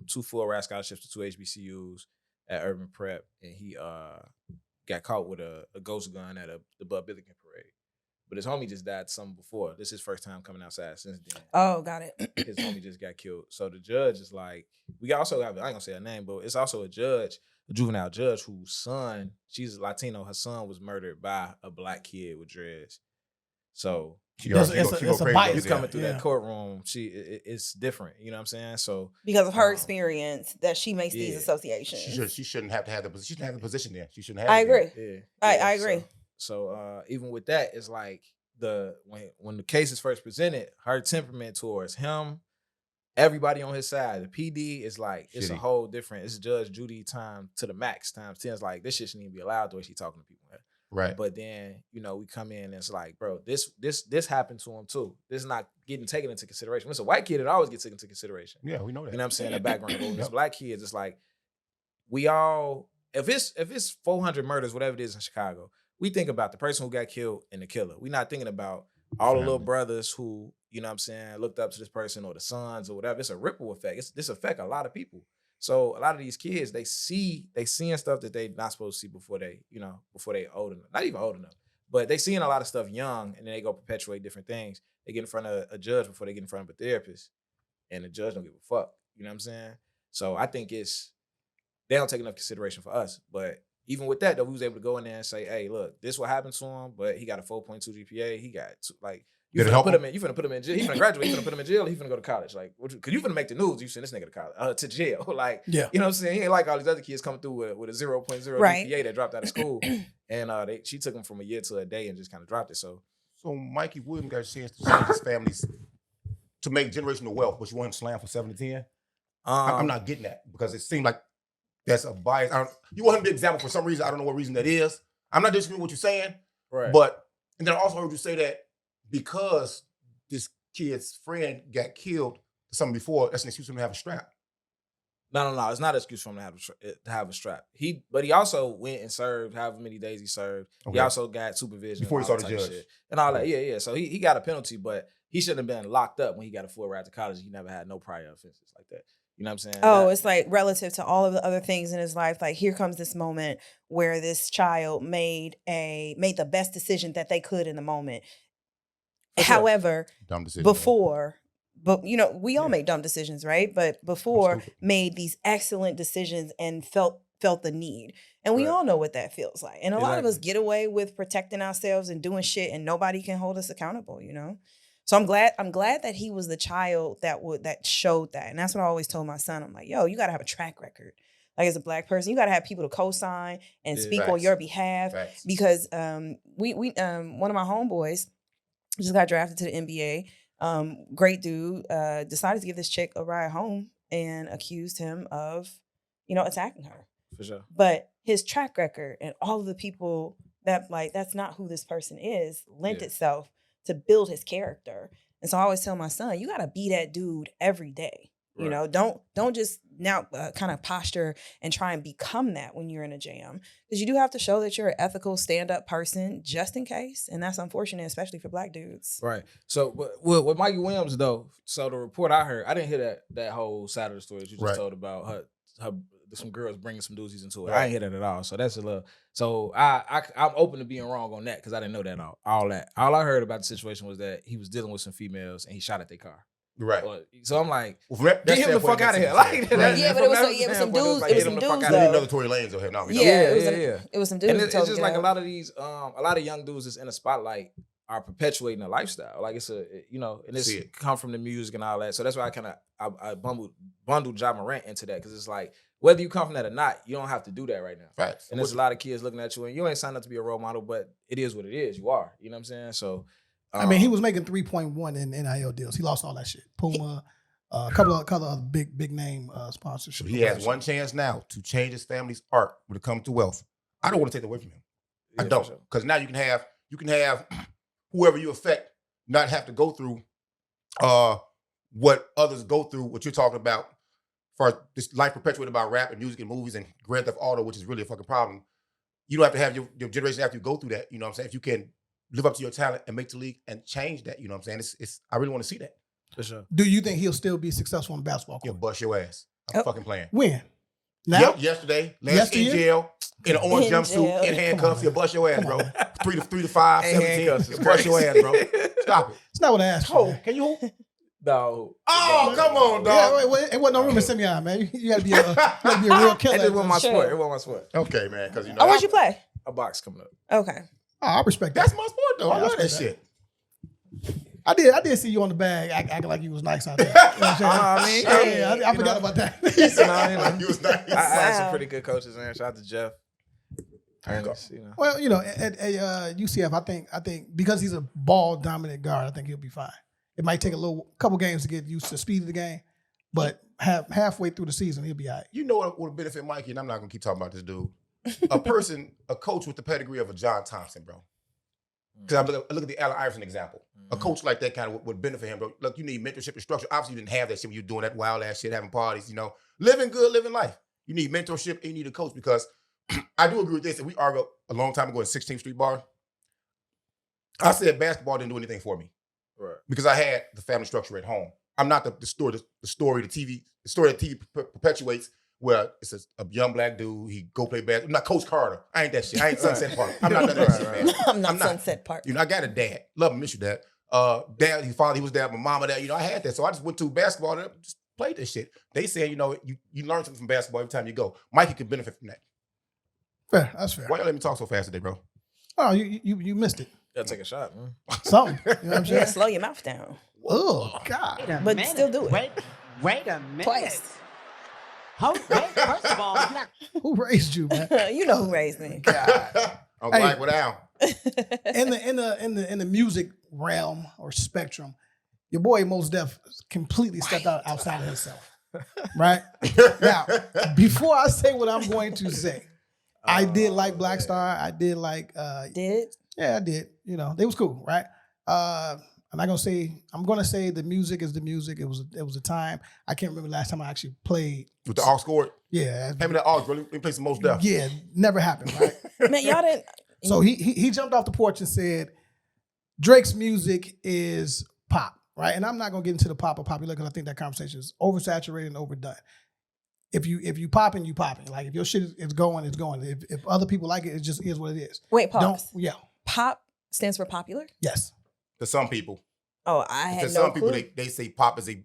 2 full ride scholarships to 2 HBCUs at Urban Prep, and he got caught with a ghost gun at the Viability parade. But his homie just died something before. This is his first time coming outside since then. Oh, got it. His homie just got killed. So the judge is like, we also have, I ain't gonna say her name, but it's also a juvenile judge whose son, she's Latino, her son was murdered by a Black kid with dreads. So it's a bias. You coming through that courtroom, it's different. You know what I'm saying? So because of her experience, that she makes these associations. She shouldn't have to have the position. She shouldn't have the position there. She shouldn't have. I agree. Yeah. I agree. So even with that, it's like when the case is first presented, her temperament towards him, everybody on his side, the PD is like, it's a whole different. It's Judge Judy time to the max times 10. It's like this shit shouldn't even be allowed the way she's talking to people. Right. But then, you know, we come in and it's like, bro, this happened to him too. This is not getting taken into consideration. When it's a white kid, it always gets taken into consideration. Yeah, we know that. You know what I'm saying? The background. But when it's Black kids, it's like, we all, if it's 400 murders, whatever it is in Chicago, we think about the person who got killed and the killer. We're not thinking about all the little brothers who, you know what I'm saying, looked up to this person, or the sons or whatever. It's a ripple effect. This affect a lot of people. So a lot of these kids, they seeing stuff that they not supposed to see before they old enough. Not even old enough, but they seeing a lot of stuff young, and then they go perpetuate different things. They get in front of a judge before they get in front of a therapist, and the judge don't give a fuck. You know what I'm saying? So I think they don't take enough consideration for us. But even with that, though, we was able to go in there and say, hey, look, this what happened to him, but he got a 4.2 GPA. He got you finna put him in jail. He finna graduate. You finna put him in jail. He finna go to college. Like, cause you finna make the news. You send this nigga to college, to jail. Like, yeah. You know what I'm saying? He ain't like all these other kids coming through with a 0.0 GPA that dropped out of school. And she took him from a year to a day and just kind of dropped it. So Mikey Williams got a chance to change his families to make generational wealth, but you want him slammed for 7 to 10? I'm not getting that, because it seemed like that's a bias. You want him to be an example for some reason. I don't know what reason that is. I'm not disagreeing with what you're saying. Right. But, and then I also heard you say that because this kid's friend got killed something before, that's an excuse for him to have a strap. No. It's not an excuse for him to have a strap. But he also went and served however many days he served. Okay. He also got supervision before he saw the judge and all that. Yeah. So he got a penalty, but he shouldn't have been locked up when he got a full ride to college. He never had no prior offenses like that. You know what I'm saying? Oh, it's like relative to all of the other things in his life. Like, here comes this moment where this child made the best decision that they could in the moment. However, dumb decision, but you know, we all make dumb decisions, right? But before made these excellent decisions and felt the need. And we all know what that feels like. And a lot of us get away with protecting ourselves and doing shit, and nobody can hold us accountable, you know? So I'm glad that he was the child that showed that. And that's what I always told my son. I'm like, yo, you gotta have a track record. Like, as a Black person, you gotta have people to co-sign and speak on your behalf. Facts. Because we one of my homeboys just got drafted to the NBA. Great dude, decided to give this chick a ride home and accused him of, attacking her. For sure. But his track record and all of the people that's not who this person is, lent itself to build his character. And so I always tell my son, you gotta be that dude every day. You know, don't just now kind of posture and try and become that when you're in a jam, because you do have to show that you're an ethical stand-up person just in case. And that's unfortunate, especially for Black dudes. Right. So with Mikey Williams, though, so the report I heard, I didn't hear that whole side of the story that you just told about her some girls bringing some doozies into it. I didn't hear that at all. So that's a little. So I'm open to being wrong on that, because I didn't know that all that. All I heard about the situation was that he was dealing with some females and he shot at their car. Right. So I'm like, get him the fuck out of here. Like, but it was some dudes. It was some dudes. Another Tory Lanez over here. No, it was some dudes. And it's just like a lot of these, a lot of young dudes that's in the spotlight are perpetuating a lifestyle. Like, it's and it's come from the music and all that. So that's why I bundled Ja Morant into that, because it's like, whether you come from that or not, you don't have to do that right now. Facts. And there's a lot of kids looking at you, and you ain't signed up to be a role model, but it is what it is. You are. You know what I'm saying? So, I mean, he was making 3.1 in NIL deals. He lost all that shit. Puma, a couple of other big name sponsorships. He has one chance now to change his family's art when it comes to wealth. I don't want to take that away from him. I don't, because now you can have whoever you affect not have to go through what others go through. What you're talking about, for this life perpetuated by rap and music and movies and Grand Theft Auto, which is really a fucking problem. You don't have to have your generation after you go through that. You know what I'm saying? If you can live up to your talent and make the league and change that, you know what I'm saying? It's I really want to see that. For sure. Do you think he'll still be successful on the basketball court? You'll bust your ass. I'm fucking playing. When? Now? Yep, yesterday. Last in jail, in an orange jumpsuit, in handcuffs. You'll bust your ass, bro. 3 to 5, 17. You'll bust your ass, bro. Stop it. It's not what I asked for. Can you hold? No. Oh, come on, dog. Yeah, wait, it wasn't no room in Simeon, man. You gotta be a real killer. It wasn't my sport. It wasn't my sport. Okay, man. Because you know. Oh, where'd you play? A box coming up. Okay. Oh, I respect that. That's my sport, though. Yeah, I love that shit. I did see you on the bag acting like you was nice out there. You know what I'm saying? I forgot about that. You was nice. I had some pretty good coaches, man. Shout out to Jeff. Ernest, you know. Well, you know, at UCF, I think because he's a ball dominant guard, I think he'll be fine. It might take a couple games to get used to the speed of the game, but halfway through the season, he'll be all right. You know what would benefit Mikey, and I'm not gonna keep talking about this dude. A coach with the pedigree of a John Thompson, bro. Because I look at the Allen Iverson example. A coach like that kind of would benefit him, bro. Look, you need mentorship and structure. Obviously, you didn't have that shit when you were doing that wild ass shit, having parties, you know, living good, living life. You need mentorship and you need a coach, because I do agree with this. And we argued a long time ago in 16th Street Bar. I said basketball didn't do anything for me, Right. because I had the family structure at home. I'm not the story that TV perpetuates, where it's a young black dude, he go play basketball. I'm not Coach Carter. I ain't that shit. I ain't Sunset Park. I'm not that shit, man. I'm not Sunset Park. You know, I got a dad. Love him, miss you, dad. Dad, his father, he was there. My mama, dad. You know, I had that. So I just went to basketball and just played this shit. They say, you know, you learn something from basketball every time you go. Mikey could benefit from that. Fair, that's fair. Why you let me talk so fast today, bro? Oh, you missed it. Gotta take a shot, man. Something. You know what I'm Yeah, saying? slow your mouth down. Oh, God. But still do it. Wait a minute. Twice. First of all, you're not Who raised you, man? You know who raised me. I'm like, what down? In the music realm or spectrum, your boy Mos Def completely stepped outside of himself. Right? Now, before I say what I'm going to say, I did like Black Star. I did like Did? Yeah, I did. You know, they was cool, right? I'm gonna say the music is the music. It was a time. I can't remember the last time I actually played. With the aux chord? Yeah. Hand me that aux, bro. Let me play some Mos Def. Yeah, never happened, right? Man, y'all didn't. So he jumped off the porch and said, Drake's music is pop, right? And I'm not gonna get into the pop or popular because I think that conversation is oversaturated and overdone. If you popping, you popping. Like if your shit is going, it's going. If other people like it, it just is what it is. Wait, pause. Yeah. Pop stands for popular? Yes. To some people. Oh, I had To no some clue. people, they say pop is a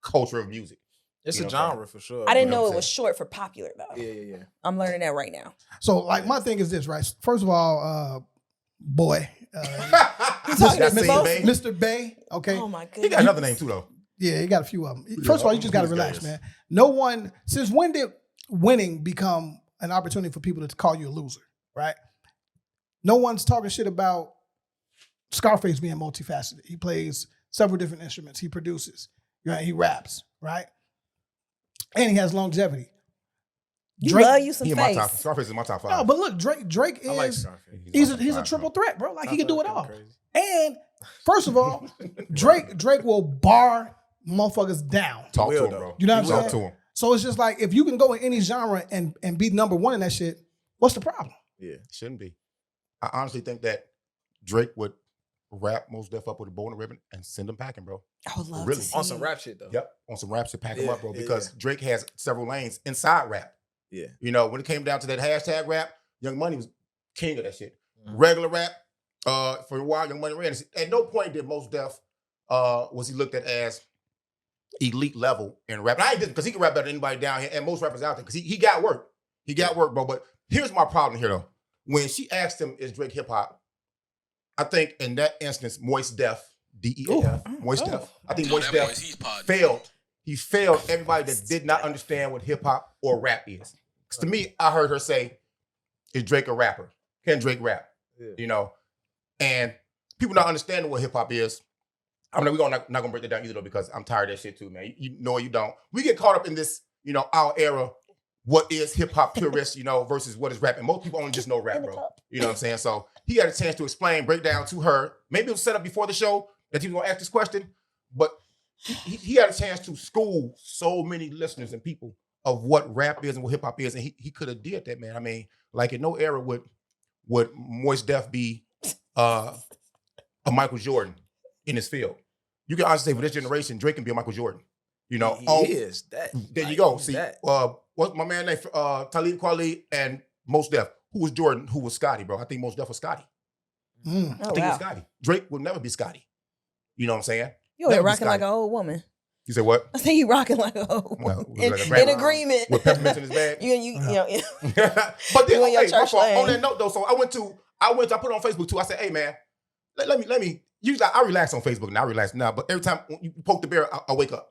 culture of music. It's You a know what I'm genre for sure. I didn't You know know what it I'm was short for popular though. Yeah. I'm learning that right now. So like my thing is this, right? First of all, boy, You talking That's to Mr. both? Bay? Mr. Bay, okay? Oh my He goodness. got another name too, though. Yeah, he got a few of them. First of all, you just got to Who's relax, guys? man. No one, since when did winning become an opportunity for people to call you a loser, right? No one's talking shit about Scarface being multifaceted. He plays several different instruments. He produces, right? He raps, right? And he has longevity. You love you some He in my face. top. Scarface is in my top 5. No, but look, Drake I like is, Scarface. he's my a top 5, triple bro. threat, bro. Like he can do it all. Crazy. And first of all, Drake will bar motherfuckers down. Talk He to will, him, though. bro. You know what I'm Talk saying? to him. So it's just like if you can go in any genre and be number one in that shit, what's the problem? Yeah. Shouldn't be. I honestly think that Drake would wrap Mos Def up with a bow and a ribbon and send him packing, bro. I would love Really? to see On some rap shit though. Yep. On some rap shit, pack him Yeah, up, bro. yeah, Because yeah. Drake has several lanes inside rap. Yeah. You know, when it came down to that hashtag rap, Young Money was king of that shit. Mhm. Regular rap, for a while, Young Money ran. At no point did Mos Def was he looked at as elite level in rap. And I didn't, because he can rap better than anybody down here, and most rappers out there, because he got work. He got work, bro. But here's my problem here, though. When she asked him, is Drake hip hop? I think in that instance, Moist Def, D-E-A-F, Moist Def. I think Moist Def failed he failed everybody that did not understand what hip hop or rap is. Because to me, I heard her say, "Is Drake a rapper? Can Drake rap?" Yeah. You know, and people not understanding what hip hop is. I'm not gonna break that down either though, because I'm tired of that shit too, man. You know, you don't. We get caught up in this, our era. What is hip hop purist, versus what is rap? And most people only just know rap, bro. You know what I'm saying? So he had a chance to explain, break down to her. Maybe it was set up before the show that he was gonna ask this question, but he had a chance to school so many listeners and people of what rap is and what hip hop is, and he could have did that, man. I mean, like in no era would Moist Def be a Michael Jordan in his field. You can honestly say for this generation, Drake can be a Michael Jordan. He is that. There you go. See, what's my man name? Talib Kweli and Mos Def. Who was Jordan? Who was Scotty, bro? I think Mos Def was Scotty. I think it was Scotty. Drake will never be Scotty. You know what I'm saying? You ain't rocking like an old woman. You said what? I think you rocking like an old woman. In agreement. With peppermints in his bag. you know. But then, hey, on that note though, so I put it on Facebook too. I said, hey man, let me. Usually I relax on Facebook and I relax now, but every time you poke the bear, I wake up.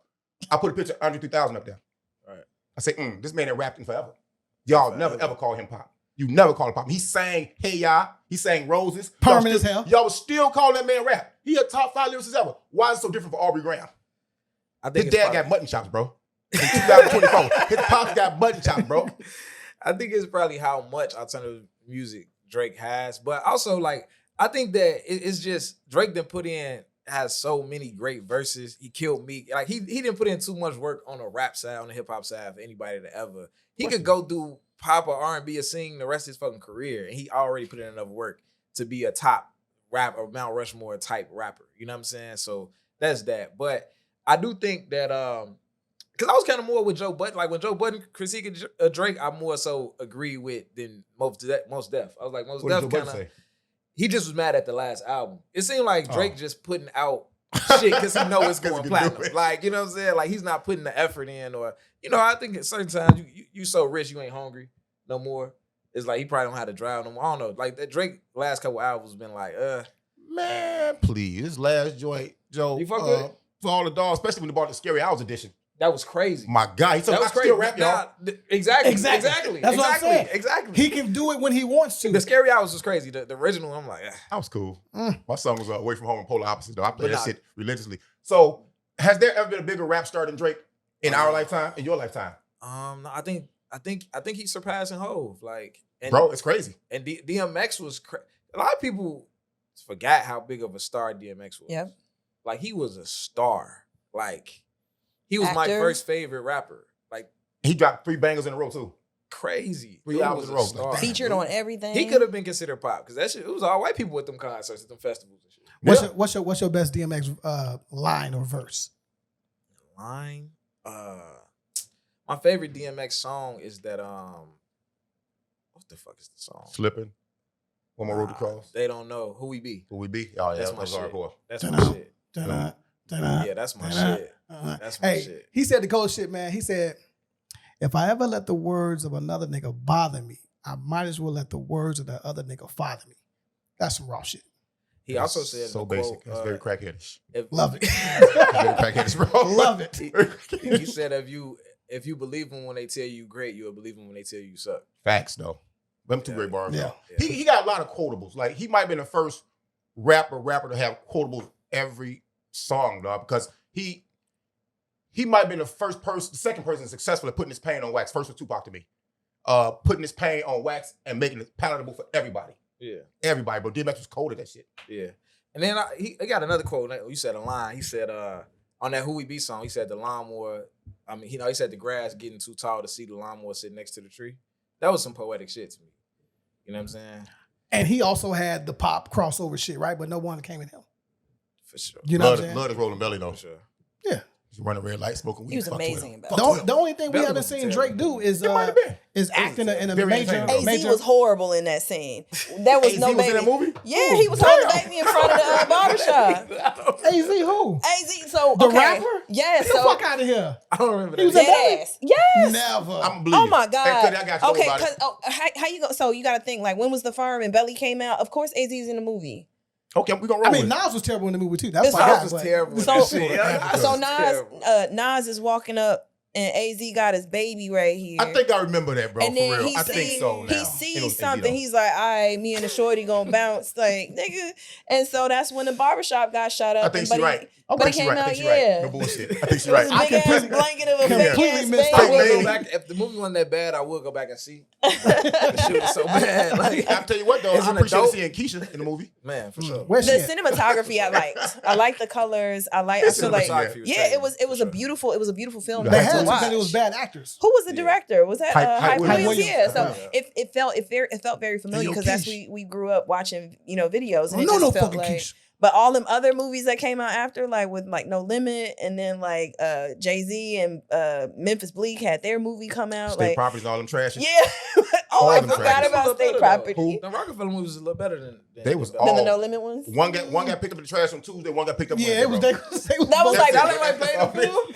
I put a picture of Andre 3000 up there. Right. I say, this man ain't rapping forever. Y'all never ever call him pop. You never call him pop. He sang Hey Ya. He sang Roses. Permanent as hell. Y'all was still calling that man rap. He a top 5 lyricist ever. Why is it so different for Aubrey Graham? I think his dad got mutton chops, bro. In 2024, his pops got mutton chops, bro. I think it's probably how much alternative music Drake has, but also like I think that it's just Drake has so many great verses. He killed me. Like he didn't put in too much work on the rap side, on the hip hop side for anybody to ever. He could go do pop or R&B or sing the rest of his fucking career, and he already put in enough work to be a top rap or Mount Rushmore type rapper. You know what I'm saying? So that's that. But I do think that because I was kind of more with Joe Budden. Like when Joe Budden critiqued Drake, I more so agree with than Mos Def. I was like, Mos Def kind of. He just was mad at the last album. It seemed like Drake just putting out shit because he know it's going platinum. Like, you know what I'm saying? Like he's not putting the effort in, or I think at certain times you so rich you ain't hungry no more. It's like he probably don't have to drive no more. I don't know. Like that Drake last couple albums been like, man, please. This last joint, Joe, you fuck with it? For all the dogs, especially when they bought the Scary Hours edition. That was crazy. My God, he told me I still rap, y'all. Exactly. That's what I'm saying. Exactly. He can do it when he wants to. The Scary Hours was crazy. The original, I'm like, that was cool. My son was Away From Home and Polar Opposite, though. I played that shit religiously. So, has there ever been a bigger rap star than Drake in our lifetime, in your lifetime? No, I think he's surpassing Hov. Like, bro, it's crazy. And DMX was a lot of people forgot how big of a star DMX was. Yep. Like he was a star. Like he was my first favorite rapper. Like he dropped 3 bangers in a row too. Crazy. 3 albums in a row. Featured on everything. He could have been considered pop because that shit. It was all white people at them concerts, at them festivals and shit. What's your best DMX line or verse? Line. My favorite DMX song is that what the fuck is the song? Slipping. One more road to cross. They don't know who we be. Who we be? Oh yeah, that's my shit. Hardcore. That's my shit. Yeah, that's my shit. That's my shit. He said the cold shit, man. He said, if I ever let the words of another nigga bother me, I might as well let the words of the other nigga father me. That's some raw shit. He also said so basic. It's very crackheadish. Love it. Very crackheadish, bro. Love it. He said if you believe them when they tell you great, you'll believe them when they tell you suck. Facts though. Them 2 great bars. Yeah. He got a lot of quotables. Like he might have been the first rapper to have quotables every song, dog, because he might have been the second person successful at putting his pain on wax. First was Tupac to me. Putting his pain on wax and making it palatable for everybody. Yeah. Everybody, bro. DMX was cold at that shit. Yeah. And then he got another quote. You said a line. He said, on that Who We Be song, he said the lawnmower, he said the grass getting too tall to see the lawnmower sitting next to the tree. That was some poetic shit to me. You know what I'm saying? And he also had the pop crossover shit, right? But no one came at him. For sure. You know what I'm saying? Love his rolling belly though. For sure. Yeah. He's running red light, smoking weed. He was amazing about it. The only thing we haven't seen Drake do is acting in a major. AZ was horrible in that scene. There was no AZ was baby. in that movie? Yeah, he was holding the baby in front of the barbershop. AZ who? AZ, so The okay. rapper? Yeah, Get the so fuck out of here. I don't remember He was that. in that? Yes. Never. I'm bleeding. Oh my God. I got you Okay, about because it. how you go? So you got to think like when was The Firm and Belly came out? Of course, AZ's in the movie. Okay, we gonna roll. I mean, with it. Nas was terrible in the movie too. That's It's why Nas was but- terrible. So, That shit, yeah. so That was Nas is walking up and AZ got his baby right here. I think I remember that, bro. and For then real, he I think so. Now he It sees was something. AZ, He's like, "All right, me and the shorty gonna bounce, like nigga." And so that's when the barbershop got shot up. I think but she's right. But I it think she's came right. I out, think she's yeah. right. No bullshit. I think she's It was right. a big ass completely- blanket of a fake completely ass missed baby. out. I would go Maybe. back if the movie wasn't that bad. I would go back and see. The shit was so bad. Like, I tell you what, though, As I an appreciate adult- seeing Keisha in the movie. man, for sure. Where's The she at? cinematography I liked. I like the colors. I feel like Cinematography was yeah, crazy, it was for a sure. beautiful film. They They to had to watch. because it was bad actors. Who was the director? Was that Hype Hype Williams. Williams? Yeah. So Yeah. it felt very familiar Yo, because that's Keish. we grew up watching videos and Oh, it no, just no felt fucking like. Keish. But all them other movies that came out after, like with like No Limit, and then like Jay-Z and Memphis Bleak had their movie come out. State Like properties and all them trashes. yeah. All I them forgot trashes. about State Property. Who? The Rockefeller movies was a little better than They was than all- Then the No Limit ones. One got picked up in the trash on Tuesday. One got picked up. Yeah, it was. Wednesday, They was That was both- like That's I it. like That's Paying all in it Full.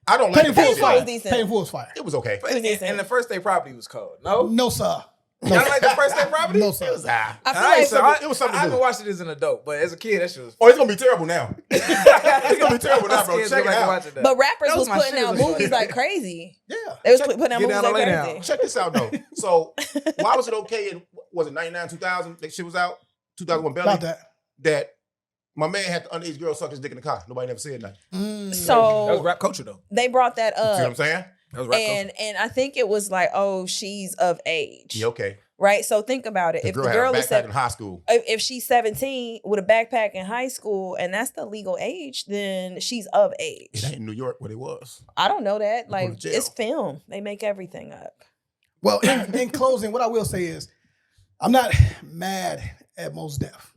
I don't like Paying the Full Paying was Full fire. was decent. Paying Full was fire. It was okay. It was decent. And the first day property was cold. No, No sir. y'all like the first day property? No sir. It was I feel Alright, like so it was something I to haven't do. watched it as an adult, but as a kid, that shit was. Oh, it's gonna be terrible now. It's gonna be terrible now, bro. Scared to Check go it back and out. watch it now. but rappers That was my putting shit out as a movies kid. like crazy. Yeah. They was Check- putting out get movies down or like lay crazy. down. Check this out though. So why was it okay in was it 99, 2000? That shit was out. 2001 Belly. About that. That my man had the underage girl suck his dick in the car. Nobody never said nothing. Mm. That was So rap culture though. they brought that See what I'm up, saying? That was rap culture. and I think it was like, oh, she's of age, Yeah, okay. right? So think about it. The If girl the had a girl is backpack in high school. if she's 17 with a backpack in high school and that's the legal age, then she's of age. It ain't in New York what it was. I don't know that. Go to Like jail. it's film. They make everything up. Well, in closing, what I will say is, I'm not mad at Mos Def,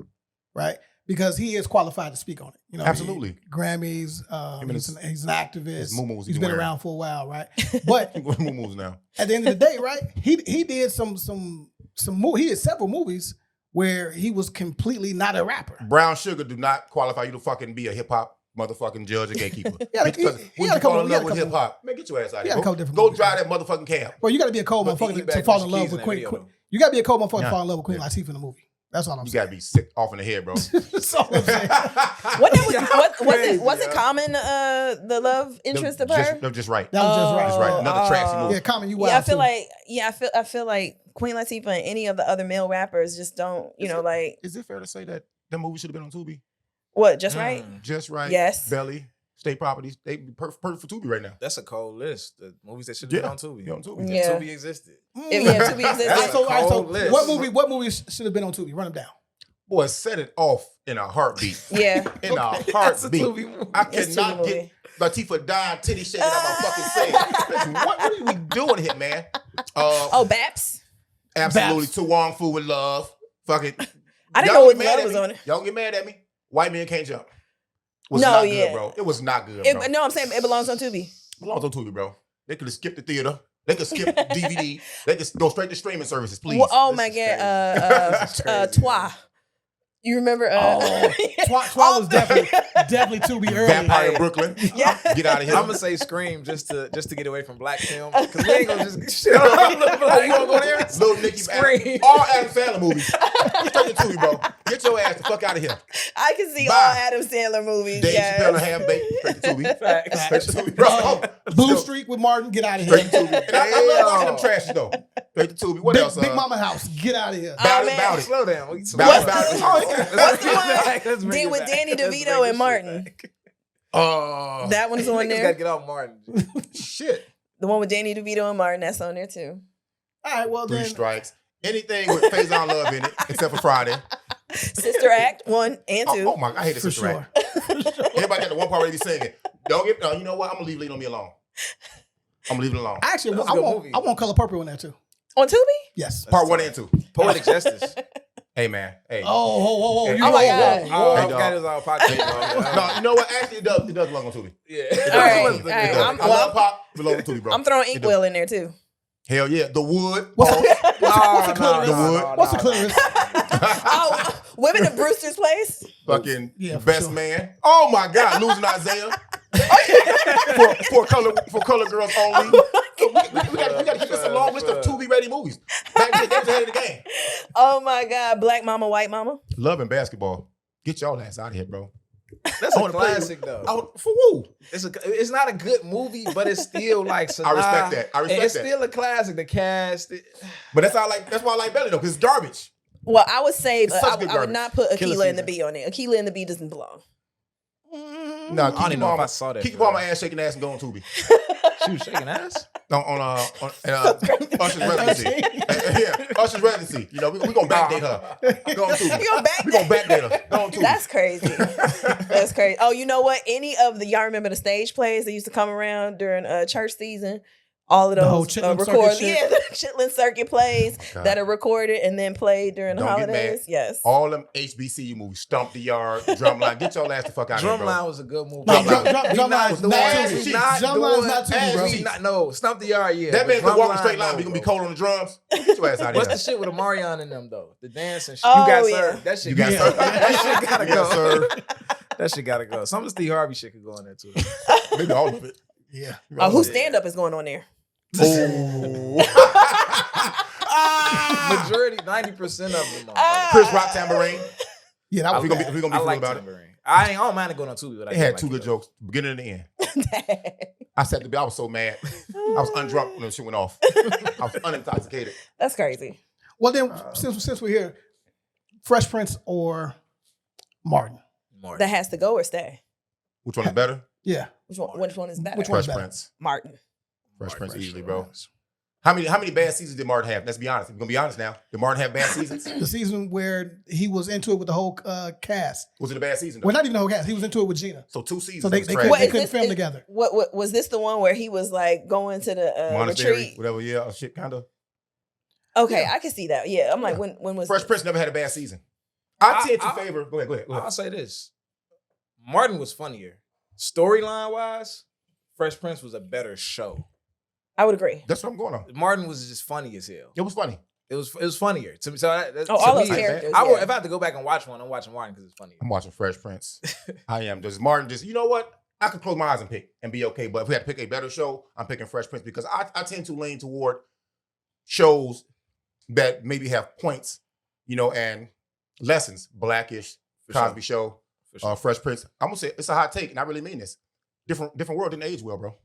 right? Because he is qualified to speak on it. You know, Absolutely. He's and he's an activist. his muumuus he He's be been wearing. around for a while, right? But What moves now? at the end of the day, right? He did some he did several movies where he was completely not a rapper. Brown sugar do not qualify you to fucking be a hip hop motherfucking judge or gatekeeper. Yeah, Because he when had you a couple- fall in he had love a with couple- hip hop, man, get your ass out he of had a here. couple different Go movies. drive that motherfucking cab. Well, you got to be a cold But motherfucker he to back fall with in the love keys with in that Queen. video, though. You got to be a cold motherfucker Yeah. to fall in love with Queen Yeah. Latifah in the movie. That's all I'm You saying. gotta be sick off in the head, bro. That's all I'm saying. What that was, Y'all was crazy, it Common the love interest of her? That was just right. That was just right. Just right. Another trashy movie. Yeah, Common, you wild Yeah, I too. feel like Queen Latifah and any of the other male rappers just don't, like Is it fair to say that movie should have been on Tubi? what, just right? Just right. Yes. Belly, State Properties. They be perfect for Tubi right now. That's a cold list. The movies that should have been on Tubi. Yeah, on Tubi. Yeah. Tubi existed. Yeah, to be existed. That's So, all right, so cold list. what movies should have been on Tubi? Run them down. Boy, set it off in a heartbeat. Yeah. In a That's a heartbeat. Tubi movie. I It's cannot Tubi get Latifah dying, titty shaking out my fucking face. What are we doing here, man? Baps. Absolutely. Baps. To Wong Fu with love. Fucking. I didn't Y'all know get what mad love at was me. on it. Y'all get mad at me. White Men Can't Jump. Was No, not yeah. good, bro. It was not good, bro. No, I'm saying it belongs on Tubi. Belongs on Tubi, bro. They could have skipped the theater. They could skip DVD. They could go straight to streaming services, please. Well, oh This my is god, This is crazy. Twa. You remember? Twa was definitely Tubi early. Vampire in Brooklyn. Yeah. Get out of here. I'm gonna say Scream just to get away from black film because we ain't gonna just shit on the black. You gonna go there? Little Nicky Scream. All Adam Sandler movies. Straight to Tubi, bro. Get your ass the fuck out of here. I can see Bye. all Adam Sandler movies. Dave yes. Chappelle and Ham Baked. Straight to Tubi. Facts. Straight to Tubi, bro. Blue Streak with Martin, get out of Straight to here. Tubi. And I love watching them trashes though. Straight to Tubi. What else? Big Mama House, get out of here. About man. it. Slow down. About it. What's the one? Did with Danny DeVito and Martin. Oh, That one's on Niggas gotta there. get off Martin. shit. The one with Danny DeVito and Martin, that's on there too. All right, well Three then. strikes. Anything with Faison Love in it, except for Friday. Sister Act 1 and 2. Oh my, I hate this For sister sure. act. Everybody got the one part where they be singing. Don't get. You know what? I'm gonna leave Lean on Me alone. I'm gonna leave it alone. Actually, That was I a good want movie. I want Color Purple in there too. On Tubi? Yes. Part 1 and 2. Poetic Justice. Hey man. Hey. Oh, Hey. you Oh my whoa, God. whoa. Oh, Hey, I forgot dog. it was all podcast. No, you know what? Actually, it does belong on Tubi. Yeah. All right, It all does. right. It does. I love pop. It belongs on Tubi, bro. I'm throwing It Inkwell in there too. Hell yeah, The Wood. What's Pause. What's the clitoris? The Wood. What's the clitoris? Oh, Women of Brewster's Place? Fucking Yeah, for Best sure. Man. Oh my God, losing Isaiah. for color girls only. We gotta keep this a long list of Tubi ready movies. Back then, they was ahead of the game. Oh my God. Black Mama, White Mama? Love and basketball. Get y'all ass out of here, bro. That's I a wanna play classic though. For who? It's not a good movie, but it's still like I respect that. I respect it's that. still a classic. The cast, But that's why I like Belly though, because it's garbage. Well, I would say It's such good I would garbage. not put Killer Aquila and the season. Bee on it. Aquila and the Bee doesn't belong. No, I don't even know if I saw that. Keep your mama ass shaking ass and go on Tubi. She was shaking ass. On Usher's residency. Yeah, Usher's residency. You know, we gonna backdate her. Go on Tubi. We gonna backdate her. Go on Tubi. That's crazy. That's crazy. Oh, you know what? Any of y'all remember the stage plays that used to come around during church season? All of The whole those Chitlin recorded, Circuit shit? yeah, the Chitlin Circuit plays God. that are recorded and then played during the Don't get mad. holidays. Yes. All them HBCU movies, Stomp the Yard, Drumline. Get your ass the fuck out of here, bro. Drumline was a good movie. No, Drumline Drumline was is not ass Tubi. cheeks. Drumline is not Tubi, bro. No, Stomp the Yard, yeah. That but man can walk a Drumline, straight line, no, but he gonna be bro. cold on the drums. Get your ass out of What's here. the shit with Omarion in them though? The dance and shit. Oh, you got yeah. served. That shit You got served. That shit gotta You got go. served. That shit gotta go. Some of the Steve Harvey shit could go in there too. Maybe all of it. Yeah. Oh, whose stand up is going on there? Oh. Majority, 90% of them. Chris Rock tambourine. Yeah, that was We gonna be I cool like about it. Tambourine. I don't mind it going on Tubi, but I It had like two it, good though. jokes, beginning and the end. I was so mad. I was undrunk when the shit went off. I was unintoxicated. That's crazy. Well, then, since we're here, Fresh Prince or Martin? Martin. That has to go or stay. Which one is better? Yeah. Which one is better? Which one's Fresh better? Prince. Martin. Fresh Prince easily, bro. How many bad seasons did Martin have? Let's be honest. We're gonna be honest now. Did Martin have bad seasons? The season where he was into it with the whole cast. Was it a bad season? Though? Well, not even the whole cast. He was into it with Gina. So 2 seasons. So they was couldn't- trash. What, they is couldn't this- film is- together. What was this the one where he was like going to the Monastery, retreat? whatever. Yeah, shit, kind of. Okay, Yeah. I can see that. Yeah, I'm like, when was Fresh this? Prince never had a bad season. I tend to I- favor. Go ahead. I'll say this. Martin was funnier. Storyline wise, Fresh Prince was a better show. I would agree. That's what I'm going on. Martin was just funny as hell. It was funny. It was funnier to me. So that, Oh, to all me, those characters. I would, yeah. if I had to go back and watch one, I'm watching Martin because it's funnier. I'm watching Fresh Prince. I am. Does Martin just, you know what? I could close my eyes and pick and be okay. But if we had to pick a better show, I'm picking Fresh Prince because I tend to lean toward shows that maybe have points, you know, and lessons. Blackish, For Cosby sure. Show, For sure. Fresh Prince. I'm gonna say it's a hot take, and I really mean this. Different world didn't age well, bro.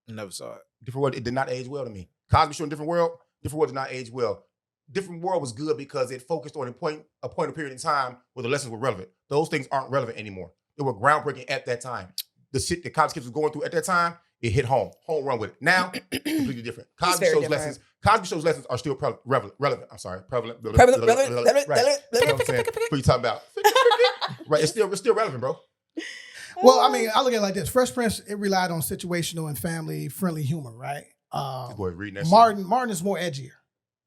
Never saw it. Different world, it did not age well to me. Cosby Show in Different World did not age well. Different World was good because it focused on a point of period in time where the lessons were relevant. Those things aren't relevant anymore. They were groundbreaking at that time. The shit that college kids was going through at that time, it hit home run with it. Now, completely different. Cosby very Show's different. lessons. Cosby Show's lessons are still relevant. I'm sorry, prevalent. Relevant. Right. You know what I'm saying? What you talking about? Right. It's still relevant, bro. Well, I mean, I look at it like this. Fresh Prince, it relied on situational and family-friendly humor, right? Boy, reading that Martin is more edgier,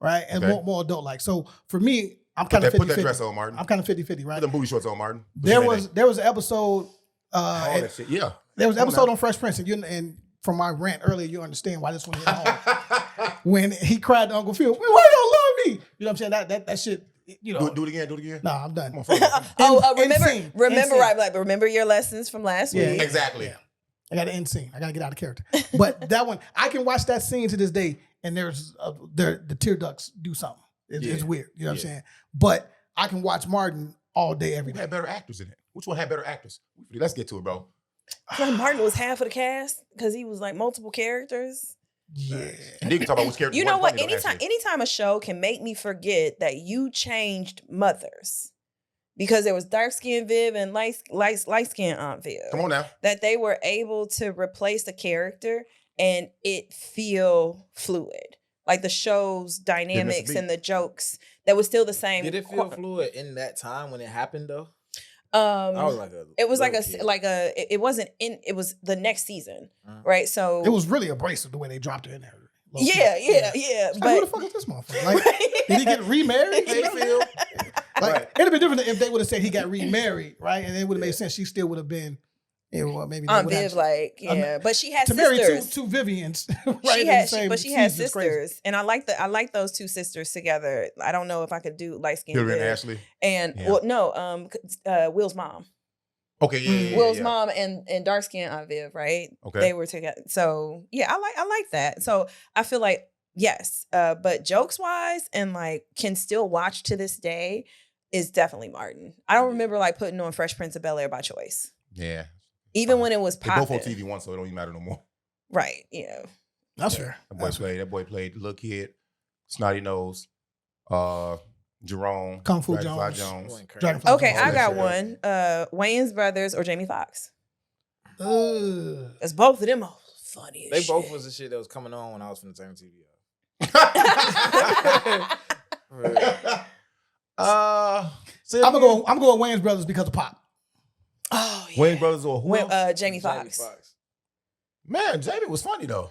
right? And Okay. more adult-like. So for me, I'm shit. kind of 50-50. Put that dress on, Martin. I'm kind of 50-50, Put right? them booty shorts on, Martin. Put There your was an episode all that shit. Yeah. there was an Come on episode now. on Fresh Prince, and from my rant earlier, you understand why this one hit home. When he cried to Uncle Phil, why you don't love me? You know what I'm saying? That shit, you know. Do it again. No, I'm done. Come on, fuck it. Insane. remember, Insane. right? Like, remember your lessons from last Yeah, week. Exactly. Yeah. I got to end scene. I got to get out of character. But that one, I can watch that scene to this day, and the tear ducts do something. It's weird. You know what I'm saying? But I can watch Martin all day, every Who day. had better actors in it? Which one had better actors? Let's get to it, bro. Like Martin was half of the cast because he was like multiple characters. Yeah. And then you can talk about which character. You know what? wasn't funny, though, Anytime a show can make me forget that you changed mothers because there was dark skinned Viv and light skinned Aunt Viv. Come on now. That they were able to replace the character and it feel fluid. Like the show's dynamics beat. and the jokes that was still the same. Did it feel fluid in that time when it happened though? Um, I was like it was little kid. it wasn't in. It was the next season, Uh-huh. right? So It was really abrasive the way they dropped her in there. Low key. yeah. It's like, who the But fuck is this motherfucker? Like, did he get remarried? Hey, Phil. Like, Right. it'd have been different if they would have said he got remarried, right? And it would have made sense. She still would have been, you know, maybe they Aunt would have- Viv, like but she had to marry sisters. two Vivians, right? She in had, the same but she had season is crazy. sisters, and I like those two sisters together. I don't know if I could do light skin Hillary and Ashley. and Yeah. well, no, Will's mom, Okay, yeah. Will's mom, and dark skin Aunt Viv, right? Okay. They were together. So yeah, I like that. So I feel like yes, but jokes wise, and like can still watch to this day. is definitely Martin. I don't remember like putting on Fresh Prince of Bel-Air by choice. Yeah. Even when it was They both on popping. TV once, so it don't even matter no more. Right, yeah. That's fair. That boy played the little kid, Snotty Nose, Jerome, Kung Fu Dragonfly Jones. Crazy. Dragonfly Okay, Jones. I got shit. one. Wayans brothers or Jamie Foxx. Ugh. Because both of them are funny as They both shit. was the shit that was coming on when I was finna turn TV I'm I'm gonna go Wayans Brothers because of Pop. Oh, yeah. Wayne Brothers or who? else? Jamie Foxx. Man, Jamie was funny though.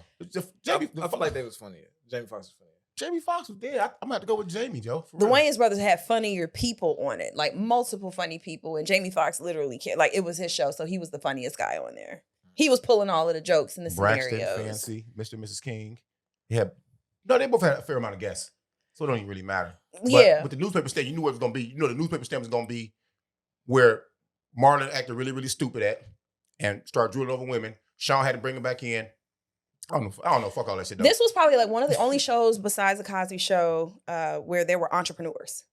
Jamie, I feel like they was funnier. Jamie Foxx was funnier. Jamie Foxx was there. I'm gonna have to go with Jamie, Joe. for The real. Wayans brothers had funnier people on it, like multiple funny people, and Jamie Foxx literally can't. Like it was his show, so he was the funniest guy on there. He was pulling all of the jokes and the Braxton, scenarios. Fancy, Mr. and Mrs. King. They both had a fair amount of guests, so it don't even really matter. But Yeah. with the newspaper stamp, you knew what it was gonna be. You know the newspaper stamp was gonna be where Marlon acted really, really stupid at and started drooling over women. Sean had to bring him back in. I don't know. Fuck all that shit. Though. This was probably like one of the only shows besides the Cosby Show where there were entrepreneurs.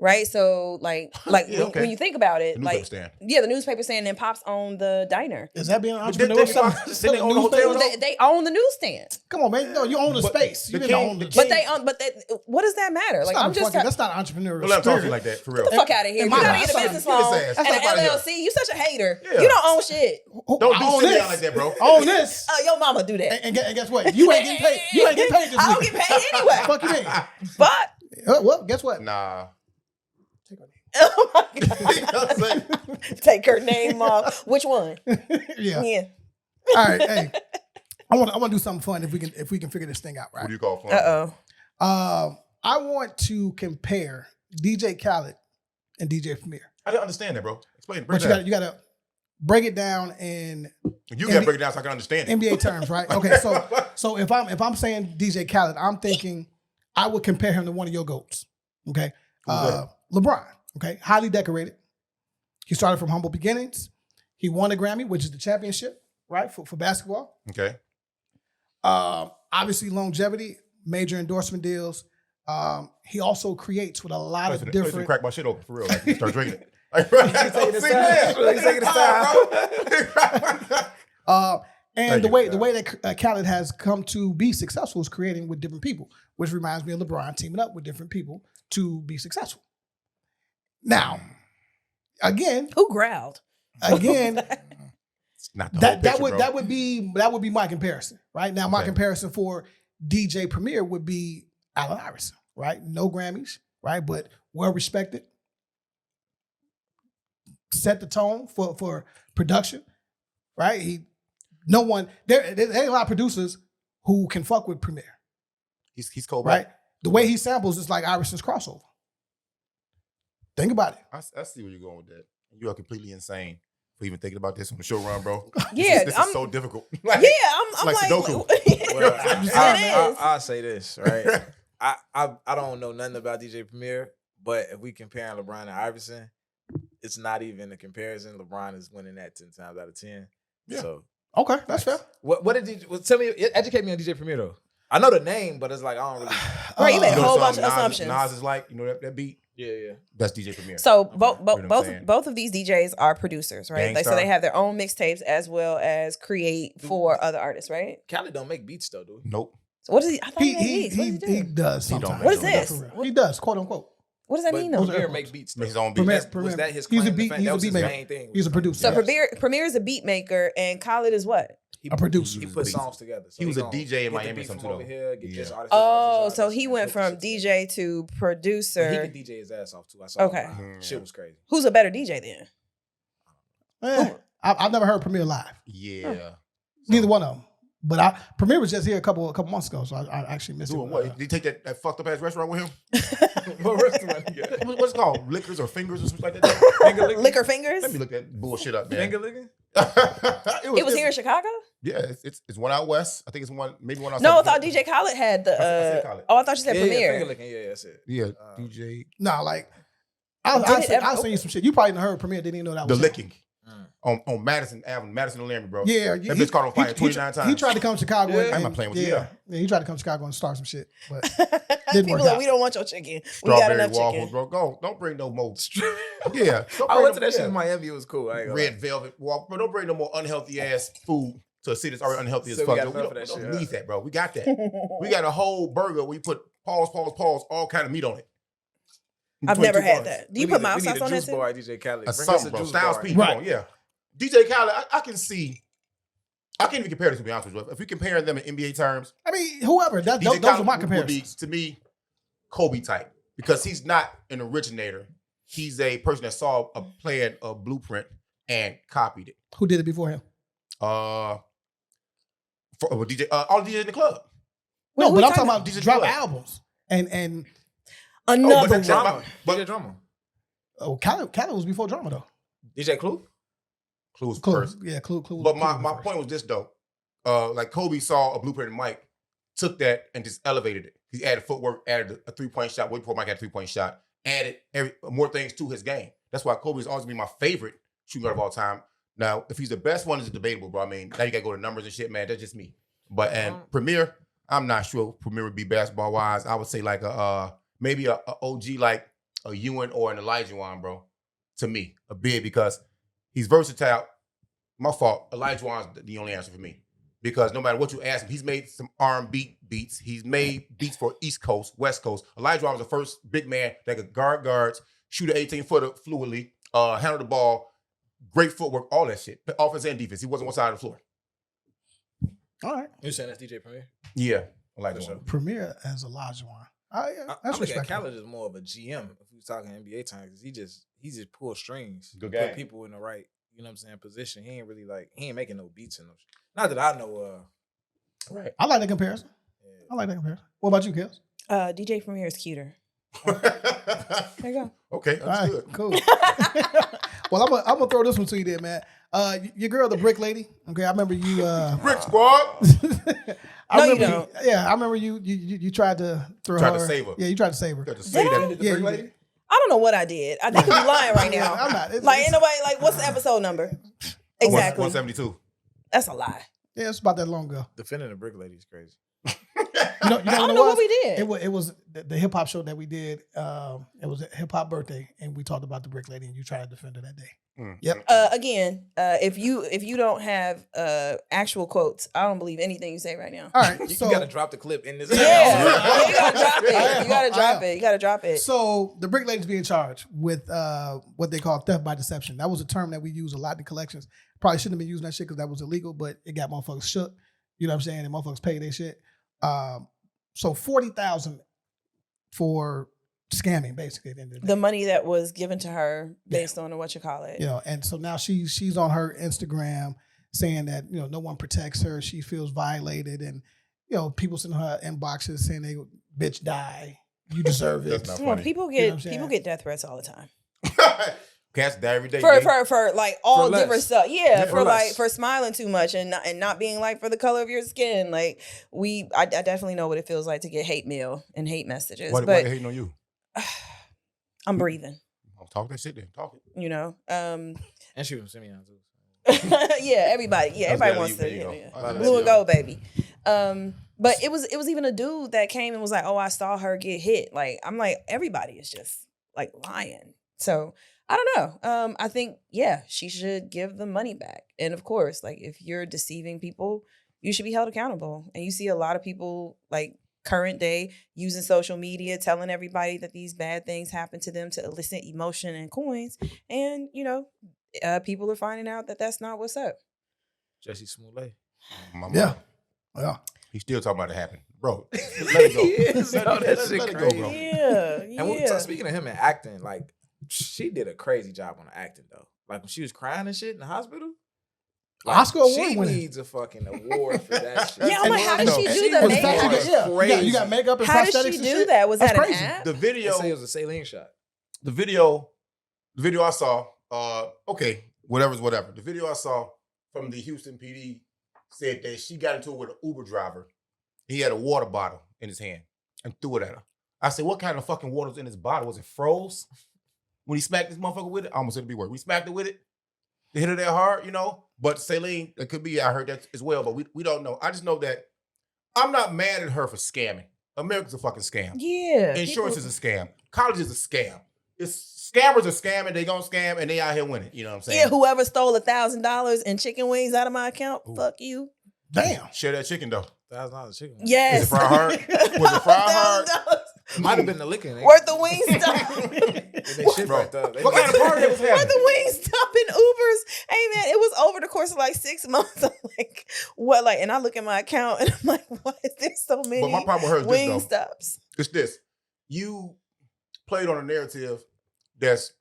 Right? So like Yeah, okay. when you think about it, The newspaper like stand. yeah, the newspaper stand and Pops owned the diner. Is that being an But did entrepreneur? Jamie Foxx- did they own the hotel? They own the newsstand. Come on, man. No, you own the But space. You the didn't king- own the the But king. what does that matter? Like I'm just that's not entrepreneurial. Don't let him talk to you spirit. like that, for real. get the fuck out of here. In You my gotta eyes. get a business Get his loan ass. and Get an him outta here. LLC. You such a hater. Yeah. You don't own shit. Don't I do own shit this. down like that, bro. Own this. Your mama do that. And guess what? You ain't getting paid. You ain't getting paid this I don't week. get paid anyway. Fuck you mean? But Well, guess what? Nah. oh my You know what I'm saying? God. Take her name off. Which one? Yeah. Yeah. All right. Hey, I want to do something fun if we can figure this thing out, What right? do you call fun? I want to compare DJ Khaled and DJ Premier. I didn't understand that, bro. Explain. But you got to break it down in You got to break it down so I can understand it. NBA terms, right? Okay, so if I'm saying DJ Khaled, I'm thinking I would compare him to one of your GOATs. Okay, LeBron. Okay, highly decorated. He started from humble beginnings. He won a Grammy, which is the championship, right, for basketball. Okay. Obviously, longevity, major endorsement deals. He also creates with a lot of different. Crack my shit open for real. Like, you start drinking it. Like, You can take this time. You can take this time. And Thank the you, way that Khaled has come to be successful is creating with different people, which reminds me of LeBron teaming up with different people to be successful. Now, again, Who growled? It's not the whole picture, bro. that would be my comparison, right? Now, my Okay. comparison for DJ Premier would be Allen Iverson, right? No Grammys, right? But well respected. Set the tone for production, right? There ain't a lot of producers who can fuck with Premier, He's cold, right? The way he samples is like Iverson's crossover. Think about it. I see where you're going with that. You are completely insane for even thinking about this on the show run, bro. Yeah, this I'm- is so difficult. Like, Yeah, I'm like like, Sudoku. Well, It is. I'll say this, right? I don't know nothing about DJ Premier, but if we compare LeBron and Iverson, it's not even a comparison. LeBron is winning that 10 times out of 10. Yeah. So Okay, that's fair. what did you tell me? Educate me on DJ Premier though. I know the name, but it's like I don't really. Right, you made You a know whole the bunch song of assumptions. Nas is like, you know that beat? Yeah. That's DJ Premier. So Okay. You know what I'm saying? both of these DJs are producers, right? Like, so Gangstar. they have their own mixtapes as well as create for other artists, right? Khaled don't make beats though, dude. Nope. So what is he? I thought he, He made beats. What does he he do? does He don't sometimes. make What is no this? For real. He does, quote unquote. What does that But mean though? Premier make beats though. His own beat. Premier- Was that his He's claim a to beat- fame? he's That a was his beat maker. main thing. He's a producer. So Yes. Premier is a beat maker and Khaled is what? A producer. He was put a songs together. So He was a gonna DJ in get the Miami beat or something, from over though. here, get Yeah. this artist, Oh, this so artist, he and went put from the shit DJ to together. He producer. could DJ his ass off too. I saw. Okay. it. Mhm. Shit was crazy. Who's a better DJ then? I've never heard Premier live. Yeah. Neither one of them. But Premier was just here a couple months ago, so I actually missed Doing it. what? Did he take that fucked up ass restaurant with him? What restaurant you got? What's it called? Liquors or fingers or something like that? Finger licking? Liquor Fingers? Let me look that bullshit up, man. Finger licking? It was here in Chicago? Yeah, it's one out west. I think it's maybe one out. No, I south. thought DJ Khaled had the. I said Khaled. Oh, I thought you said Yeah, Premier. finger licking. Yeah, that's it. Yeah, DJ. Nah, like Did it ever I'll send you some shit. You probably done heard Premier, didn't even know that The was him. licking. on Madison Avenue, Madison and Laramie, bro. Yeah, that bitch caught on fire 29 times. He tried to come to Chicago. Yeah. and, I'm not playing with you. Yeah, he tried to come to Chicago and start some shit, but People work like, out. we don't want your chicken. We got Strawberry enough waffles, chicken. bro. Go, don't bring no more. Yeah, I went to that shit in Miami. It was cool. I ain't gonna lie. Red velvet waffle, bro. Don't bring no more unhealthy ass food to a city that's already unhealthy as So we fuck. got We enough don't, of that we shit, don't need that, bro. We got that. We got a whole burger where you put pause, all kind of meat on it. I've Between never two had buns. that. Do you put mild sauce on that juice too? bar at DJ Khaled. A Bring us something, a bro. juice Styles bar. P, Right. come on, yeah. DJ Khaled, I can see. I can't even compare this, to be honest with you. If we compare them in NBA terms, I mean, whoever. Those DJ are my Khaled would be, comparisons. to me, Kobe type. Because he's not an originator. He's a person that saw a plan, a blueprint, and copied it. Who did it before him? All the DJs in the club. No, who but you I'm talking talking about about? drop DJ albums and Another that's one. Drama. But- DJ Drama. Khaled was before drama though. DJ Clue? Clue was Clue, first. yeah, Clue. But Clue my was first. point was this though. Like Kobe saw a blueprint in Mike, took that and just elevated it. He added footwork, added a 3-point shot. Way before Mike had a 3-point shot, added more things to his game. That's why Kobe's always been my favorite shooting guard of all time. Now, if he's the best one, is debatable, bro. I mean, now you gotta go to numbers and shit, man. That's just me. But Premier, I'm not sure Premier would be basketball wise. I would say like maybe a OG like a Ewan or an Elijah Wan, bro. To me, a big because he's versatile. My fault. Elijah Wan's the only answer for me. Because no matter what you ask him, he's made some R&B beats. He's made beats for East Coast, West Coast. Elijah Wan was the first big man that could guard guards, shoot an 18-footer fluidly, handle the ball, great footwork, all that shit. Offense and defense. He wasn't one side of the floor. All right, You saying that's DJ Premier? Yeah. Elijah For Wan. Premier as Elijah Wan. I That's look at respectful. Khaled as more of a GM if we was talking NBA times. He just pull strings. Good Put guy. people in the right, you know what I'm saying, position. He ain't making no beats in no shit. Not that I know of. Right. I like that comparison. Yeah. I like that comparison. What about you, Kels? DJ Premier is cuter. There you go. Okay, All right, understood. cool. Well, I'm gonna throw this one to you there, man. Your girl, the Brick Lady. Okay, I remember you. Brick Squad. No, you remember don't. Yeah, I remember you tried to throw Tried her. to save her. Yeah, you tried to save her. Got to say Did I? that. Yeah, you did. I don't know what I did. I think you're lying right now. I'm not. Like, ain't nobody, like, what's the episode number? Exactly. 172. That's a lie. Yeah, it's about that long ago. Defending the Brick Lady is crazy. You know I what don't it know was? what we did. It was the hip hop show that we did. It was a hip hop birthday, and we talked about the Brick Lady, and you tried to defend her that day. Yep. Again, if you don't have actual quotes, I don't believe anything you say right now. All right, You so gotta drop the clip in this. Yeah, you gotta drop it. I You gotta am. drop it. You gotta drop it. So the Brick Lady's being charged with what they call theft by deception. That was a term that we use a lot in collections. Probably shouldn't have been using that shit because that was illegal, but it got motherfuckers shook. You know what I'm saying? And motherfuckers paid their shit. So $40,000 for scamming, basically. At the end of the day. The money that was given to her based on what you call it. You know, and so now she's on her Instagram saying that no one protects her. She feels violated, and people send her inboxes saying they bitch die. You deserve it. That's not Well, funny. people You know what I'm get saying? people get death threats all the time Cats die every day. for baby. for like all For less. different stuff. Yeah, Yeah, for for like less. for smiling too much and not being like for the color of your skin. Like I definitely know what it feels like to get hate mail and hate messages. Why but they hating on you? I'm breathing. I'll talk that shit then. Talk it. You know. And she was Simeon too. Yeah, everybody. Yeah, That's everybody gotta wants be- to. there you Yeah, go. yeah. That's Blue and it. gold, baby. But it was even a dude that came and was like, "Oh, I saw her get hit." Like I'm like, everybody is just like lying. So I don't know. I think she should give the money back. And of course, like if you're deceiving people, you should be held accountable. And you see a lot of people like current day using social media, telling everybody that these bad things happen to them to elicit emotion and coins. And people are finding out that that's not what's up. Jesse Smollett. My Yeah. mom. Yeah. He's still talking about it happened. Bro, let it go. Yes, let, no, let- that let- shit let it go, crazy. bro. Yeah, And we, speaking of him and acting, like she did a crazy job on the acting though. Like when she was crying and shit in the hospital. Like, Oscar award she winning. needs a fucking award for that shit. Yeah, I'm like, how did she do the Was makeup? that- was yeah, crazy. you got makeup and How prosthetics did she and do shit? that? Was That's that crazy. an app? The They video, say it was a saline shot. the video I saw, okay, whatever's whatever. The video I saw from the Houston PD said that she got into it with an Uber driver. He had a water bottle in his hand and threw it at her. I said, what kind of fucking water was in his bottle? Was it froze? When he smacked this motherfucker with it, I almost said the B word. We smacked it with it. They hit her that hard, you know. But Celine, it could be, I heard that as well, but we don't know. I just know that I'm not mad at her for scamming. America's a fucking scam. Yeah. Insurance is a scam. College is a scam. Scammers are scamming, they gonna scam, and they out here winning. You know what I'm saying? Yeah, whoever stole $1,000 in chicken wings out of my account, fuck you. Damn. Share that chicken though. $1,000 chicken. Yes. Is it fried hard? Was it fried hard? $1,000 Might have been the licking. worth of wing stop. They shit Bro, backed up. what kind of party that was Worth happening? of wing stop in Ubers. Hey man, it was over the course of like 6 months. I'm like, what? Like, and I look at my account and I'm like, why is there so many But my problem with her is wing this, though. stops? It's this. You played on a narrative that's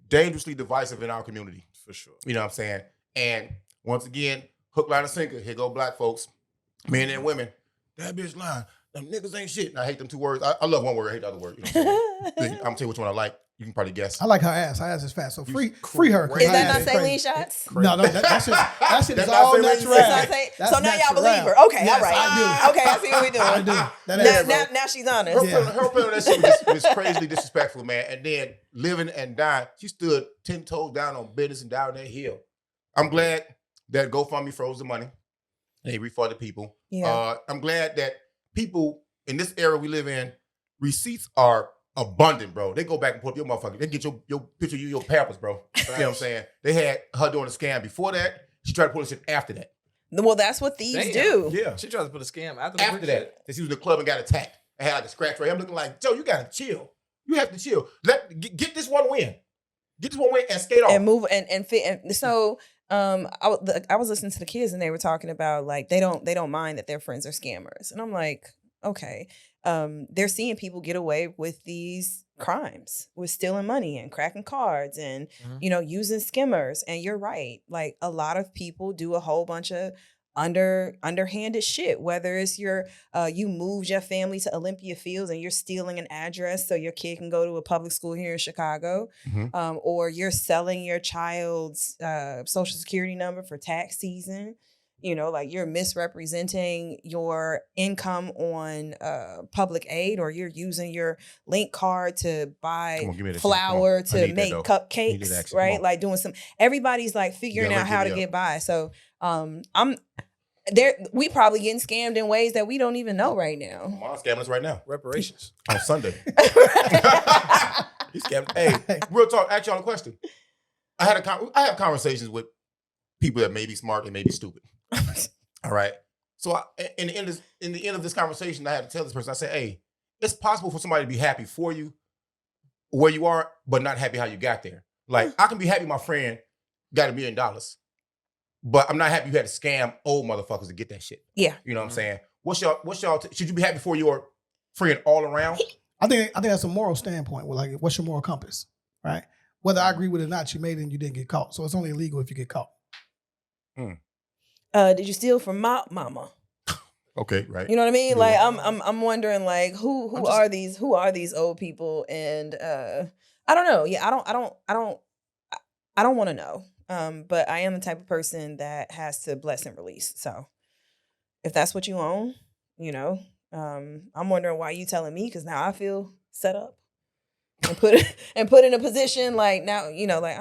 dangerously divisive in our community. For sure. You know what I'm saying? And once again, hook, line, and sinker. Here go black folks, men and women. That bitch lying. Them niggas ain't shit. And I hate them two words. I love one word. I hate the other word. You know what I'm saying? I'm gonna tell you which one I like. You can probably guess. I like her ass. Her ass is fat. So free her. 'cause Is her that ass not Saline crazy. shots? No, that shit is That's all not natural. Saline It's not Saline- That's so now y'all natural. believe her. Okay, Yes, all right. I Okay, I see what we're doing. I do. That ass, Now she's honest. Her playing on that shit was crazily disrespectful, man. And then living and dying, she stood 10 toes down on business and down that hill. I'm glad that GoFundMe froze the money and they refunded people. Yeah. I'm glad that people in this era we live in, receipts are abundant, bro. They go back and pull up your motherfucker. They get your picture of you, your pampers, bro. You know what I'm saying? They had her doing a scam before that. She tried to pull the shit after that. Well, that's what thieves do. Yeah. She tried to put a scam after After that, she was in the club and got attacked. I had like a scratch right here. I'm looking like, Joe, you gotta chill. You have to chill. Get this one win. Get this one win and skate off. And move and fit. And so I was listening to the kids and they were talking about like they don't mind that their friends are scammers. And I'm like, okay. They're seeing people get away with these crimes, with stealing money and cracking cards and, using skimmers. And you're right. Like a lot of people do a whole bunch of underhanded shit, whether it's you moved your family to Olympia Fields and you're stealing an address so your kid can go to a public school here in Chicago, or you're selling your child's social security number for tax season. Like you're misrepresenting your income on public aid, or you're using your link card to buy flour to make cupcakes, right? Like doing everybody's like figuring out how to get by. So we probably getting scammed in ways that we don't even know right now. Mom's scamming us right now. Reparations. On Sunday. He's scamming. Hey, real talk, ask y'all a question. I have conversations with people that may be smart and may be stupid. All right. So in the end of this conversation, I had to tell this person, I said, hey, it's possible for somebody to be happy for you where you are, but not happy how you got there. Like, I can be happy my friend got $1 million, but I'm not happy you had to scam old motherfuckers to get that shit. Yeah. You know what I'm saying? What's y'all should you be happy for your friend all around? I think that's a moral standpoint. Like, what's your moral compass, right? Whether I agree with it or not, you made it and you didn't get caught. So it's only illegal if you get caught. Did you steal from my mama? Okay, right. You know what I mean? Like I'm wondering like who are these old people? And I don't know. Yeah, I don't want to know. But I am the type of person that has to bless and release. So if that's what you own, I'm wondering why you telling me, because now I feel set up and put in a position like now, like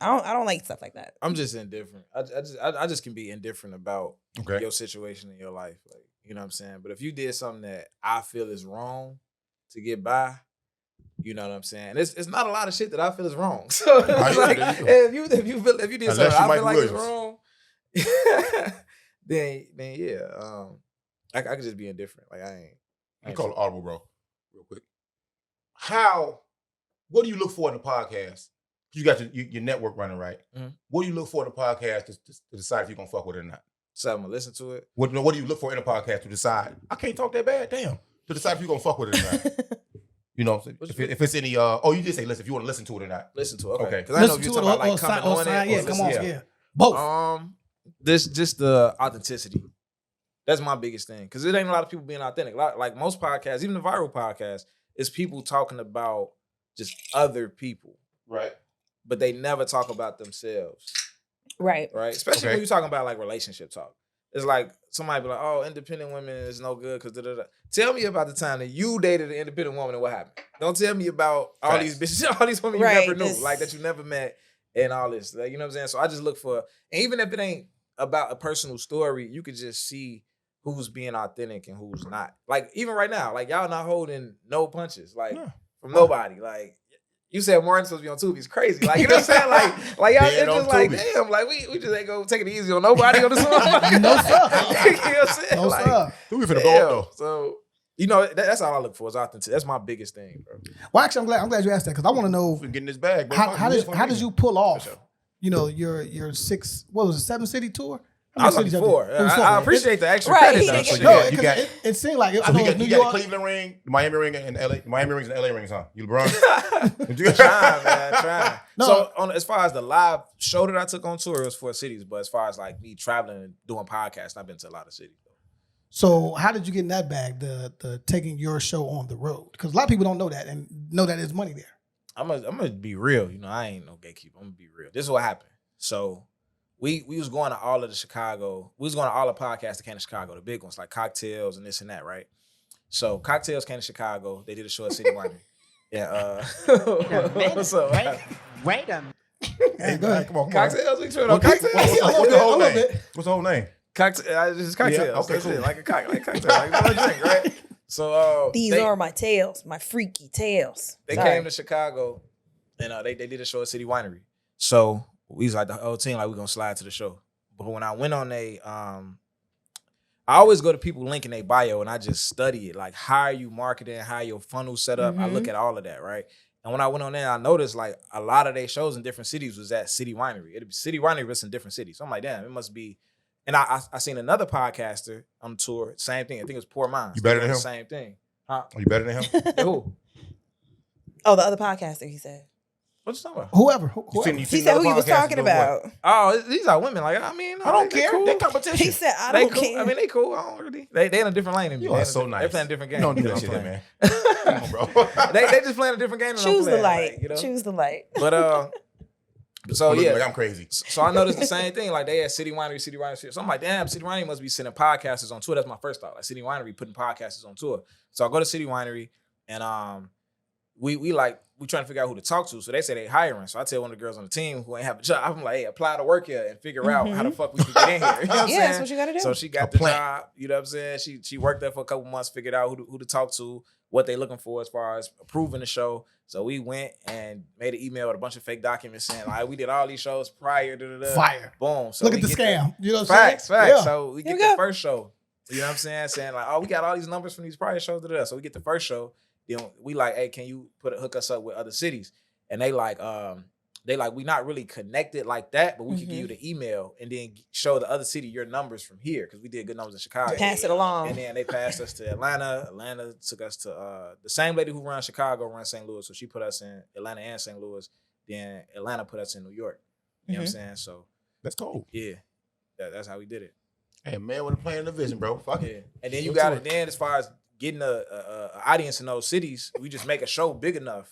I don't like stuff like that. I'm just indifferent. I just can be indifferent about your situation in your life. Like, you know what I'm saying? But if you did something that I feel is wrong to get by, you know what I'm saying? It's not a lot of shit that I feel is wrong. So like, if you did something I feel like is wrong, then yeah. I could just be indifferent. Like I ain't call it audible, bro. Real quick. What do you look for in a podcast? You got your network running, right? Mm-hmm. What do you look for in a podcast to decide if you're gonna fuck with it or not? So I'm gonna listen to it. What do you look for in a podcast to decide? I can't talk that bad, damn. To decide if you're gonna fuck with it or not. You know, if it's any you just say listen if you want to listen to it or not. Listen to it, okay. Because I know if you're talking about like coming on it. Yeah, come on, yeah. Both. This just the authenticity. That's my biggest thing. Because it ain't a lot of people being authentic. Like most podcasts, even the viral podcasts, it's people talking about just other people. Right. But they never talk about themselves. Right. Right? Especially when you're talking about like relationship talk. It's like somebody be like, oh, independent women is no good because da-da-da. Tell me about the time that you dated an independent woman and what happened. Don't tell me about all these bitches, all these women you never knew, like that you never met. and all this. Like, you know what I'm saying? So I just look for, and even if it ain't about a personal story, you could just see who's being authentic and who's not. Like even right now, like y'all not holding no punches, like from nobody. Like you said Martin's supposed to be on Tubi. It's crazy. Like, you know what I'm saying? Like y'all, it's just like, damn, like we just ain't gonna take it easy on nobody on this one. No sir. You know what I'm saying? No Like, sir. Tubi finna go up though. So, you know, that's all I look for is authenticity. That's my biggest thing, bro. Well, actually, I'm glad you asked that because I want to know We getting this bag, bro. how did you pull off? sure. You know, your 7-city tour. I was like 4. I appreciate the extra Right, credit. he though. didn't Shit. get- No, You because got- it seemed like So I know you it was got New the York. Cleveland ring, the Miami ring, and LA. Miami rings and LA rings, huh? You LeBron? Trying, man, trying. No. So as far as the live show that I took on tour, it was 4 cities. But as far as like me traveling and doing podcasts, I've been to a lot of cities. So how did you get in that bag? The taking your show on the road because a lot of people don't know that and know that there's money there. I'm gonna be real. You know, I ain't no gatekeeper. I'm gonna be real. This is what happened. So we was going to all of the Chicago. We was going to all the podcasts that came to Chicago, the big ones like Cocktails and this and that, right? So Cocktails came to Chicago. They did a show at City Winery. Yeah. What's up? Wait a minute. Hey, go ahead. Come on. Cocktails. We tripping on What's Cocktails. the whole A little name? bit. What's the whole name? Cocktail. It's cocktails. Yeah, okay, That's it, cool. like a cocktail, like a drink, right? So These are my tales, my freaky tales. They Sorry. came to Chicago, and they did a show at City Winery. So we was like the whole team, like we gonna slide to the show. But when I went on I always go to people link in their bio, and I just study it, like how are you marketing, how your funnel set up. I look at all of that, right? And when I went on there, I noticed like a lot of their shows in different cities was at City Winery. It'd be City Winery, but it's in different cities. So I'm like, damn, it must be. And I seen another podcaster on tour, same thing. I think it was Poor Minds. You better than him? Same thing. Huh? Are you better than him? Who? Oh, the other podcaster, he said. What you talking about? Whoever. He said who he was talking about. Oh, these are women. Like, I mean, I don't they care. cool. They competition. He said, I They don't cool. care. I mean, they cool. I don't really. They in a different lane than me. You are so They nice. playing a different game. Don't do than that I'm shit, playing. man. Come on, bro. they just playing a different game than I'm Choose the playing. light. Like, you know? Choose the light. But so Look yeah, like I'm crazy. So I noticed the same thing. Like they had City Winery. So I'm like, damn, City Winery must be sending podcasters on tour. That's my first thought. Like City Winery putting podcasters on tour. So I go to City Winery and we trying to figure out who to talk to. So they say they hiring. So I tell one of the girls on the team who ain't have a job, I'm like, hey, apply to work here and figure out how the fuck we can get in here. You know what I'm Yeah, saying? that's what you gotta do. So she got the job. You know what I'm saying? She worked there for a couple months, figured out who to talk to, what they looking for as far as approving the show. So we went and made an email with a bunch of fake documents saying, like, we did all these shows prior. Fire. Boom. So Look we at the get scam. You know what I'm Facts. saying? Yeah. So we Here get we the go. first show. You know what I'm saying? Saying like, oh, we got all these numbers from these prior shows. So we get the first show. Then we like, hey, can you hook us up with other cities? And they like, we not really connected like that, but we can give you the email and then show the other city your numbers from here because we did good numbers in Chicago. Pass it along. And then they passed us to Atlanta. Atlanta took us to the same lady who runs Chicago runs St. Louis, so she put us in Atlanta and St. Louis. Then Atlanta put us in New York. You know what I'm saying? So That's cool. yeah, that's how we did it. Hey, man, with a plan and a vision, bro. Fuck Yeah, it. and then you Go got to it. Then as far as getting a audience in those cities, we just make a show big enough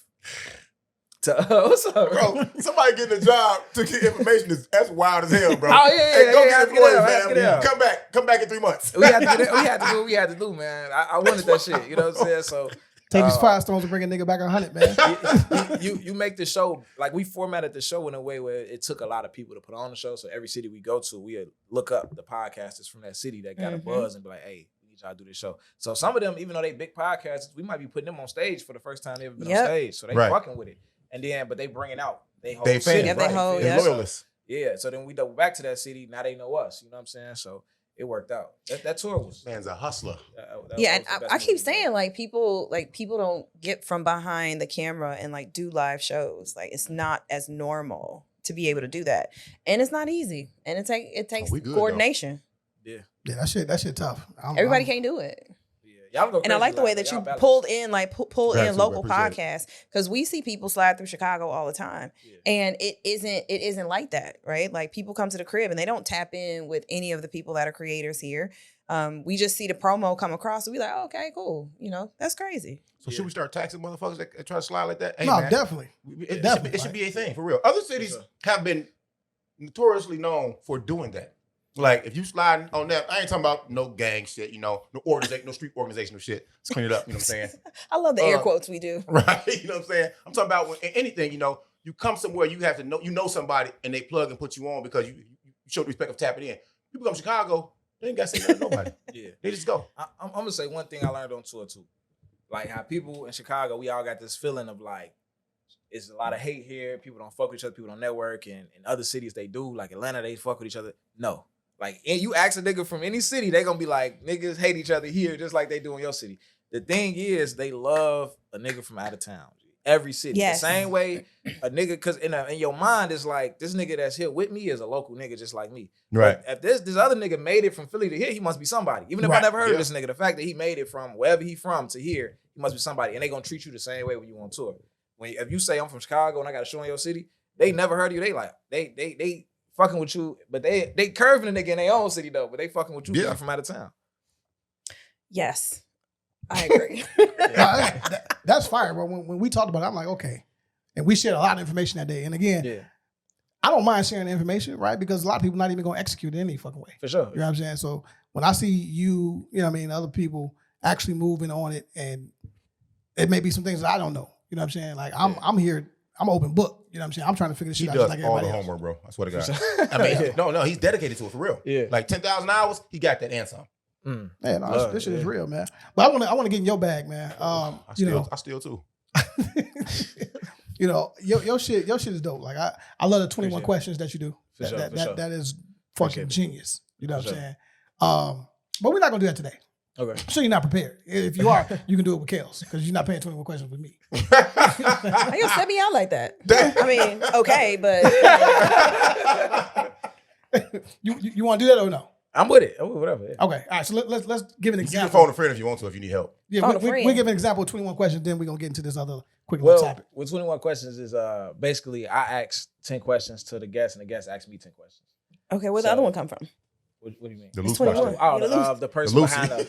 to what's up, Bro, somebody getting a job to get information that's wild as hell, bro. Oh, yeah, Hey, yeah, go yeah, get get employees, out, get man. out. Come back in 3 months. We had to do what we had to do, man. I wanted that shit. You know what I'm saying? So Take these Firestones and bring a nigga back 100, man. you make the show, like we formatted the show in a way where it took a lot of people to put on the show. So every city we go to, we look up the podcasters from that city that got a buzz and be like, hey, we need y'all to do this show. So some of them, even though they big podcasters, we might be putting them on stage for the first time they ever been on stage. So they fucking with it. And then, but they bringing out they whole They city. fans, Yeah, they whole- They're yeah. loyalists. Yeah, so then we double back to that city. Now they know us. You know what I'm saying? So it worked out. That tour was. Man's a hustler. Yeah, and that was the best I keep movie. saying like people don't get from behind the camera and like do live shows. Like it's not as normal to be able to do that, and it's not easy, and it takes we good, coordination. Yeah, Yeah, that shit tough. Everybody can't do it. yeah. Y'all go And I crazy like the way like that y'all you balance. pulled in, like pull in Absolutely, local I appreciate podcasts because we see people slide through Chicago all the time, and it isn't like that, right? Like people come to the crib and they don't tap in with any of the people that are creators here. We just see the promo come across and we like, oh, okay, cool. You know, that's crazy. So should we start taxing motherfuckers that try to slide like that? Hey, No, man, definitely. It should be a thing, for real. Other cities have been notoriously known for doing that. Like, if you sliding on that, I ain't talking about no gang shit, you know, no organization, no street organizational shit. Let's clean it up, you know what I'm saying? I love the air quotes we do. Right? You know what I'm saying? I'm talking about when anything, you know, you come somewhere, you have to know somebody, and they plug and put you on because you show the respect of tapping in. People come to Chicago, they ain't got to say nothing to nobody. Yeah. They just go. I'm gonna say one thing I learned on tour too. Like how people in Chicago, we all got this feeling of like, it's a lot of hate here. People don't fuck with each other. People don't network. And in other cities, they do. Like Atlanta, they fuck with each other. No. Like, and you ask a nigga from any city, they gonna be like, niggas hate each other here just like they do in your city. The thing is, they love a nigga from out of town. Every city. Yes. The same way a nigga, because in your mind, it's like, this nigga that's here with me is a local nigga just like me. Right. But if this other nigga made it from Philly to here, he must be somebody. Even if I never heard of this nigga, the fact that he made it from wherever he from to here, he must be somebody. And they gonna treat you the same way when you on tour. If you say I'm from Chicago and I got a show in your city, they never heard of you. They like, they fucking with you, but they curving a nigga in their own city though, but they fucking with you from out of town. Yes, I agree. That's fire, bro. When we talked about it, I'm like, okay. And we shared a lot of information that day. And again, I don't mind sharing the information, right? Because a lot of people not even going to execute it any fucking way. For sure. You know what I'm saying? So when I see you know what I mean, other people actually moving on it, and it may be some things that I don't know. You know what I'm saying? Like, I'm here, I'm an open book. You know what I'm saying? I'm trying to figure this shit out just like everybody else. He does all the homework, bro. I swear to God. I mean, no, he's dedicated to it for real. Yeah. Like 10,000 hours, he got that answer. Man, no, this shit is real, man. But I want to get in your bag, man. I still too. You know, your shit is dope. Like I love the 21 questions that you do. That is fucking genius. You know what I'm saying? But we're not gonna do that today. Okay. I'm sure you're not prepared. If you are, you can do it with Kales because you're not paying 21 questions with me. How you set me out like that? I mean, okay, but you want to do that or no? I'm with it. Whatever. Yeah. Okay. All right. So let's give an example. You can phone a friend if you want to, if you need help. Yeah, we give an example of 21 questions. Then we're gonna get into this other quick little topic. With 21 questions is basically I ask 10 questions to the guest, and the guest asks me 10 questions. Okay, where'd the other one come from? What do you mean? The loose question. Oh, the person behind the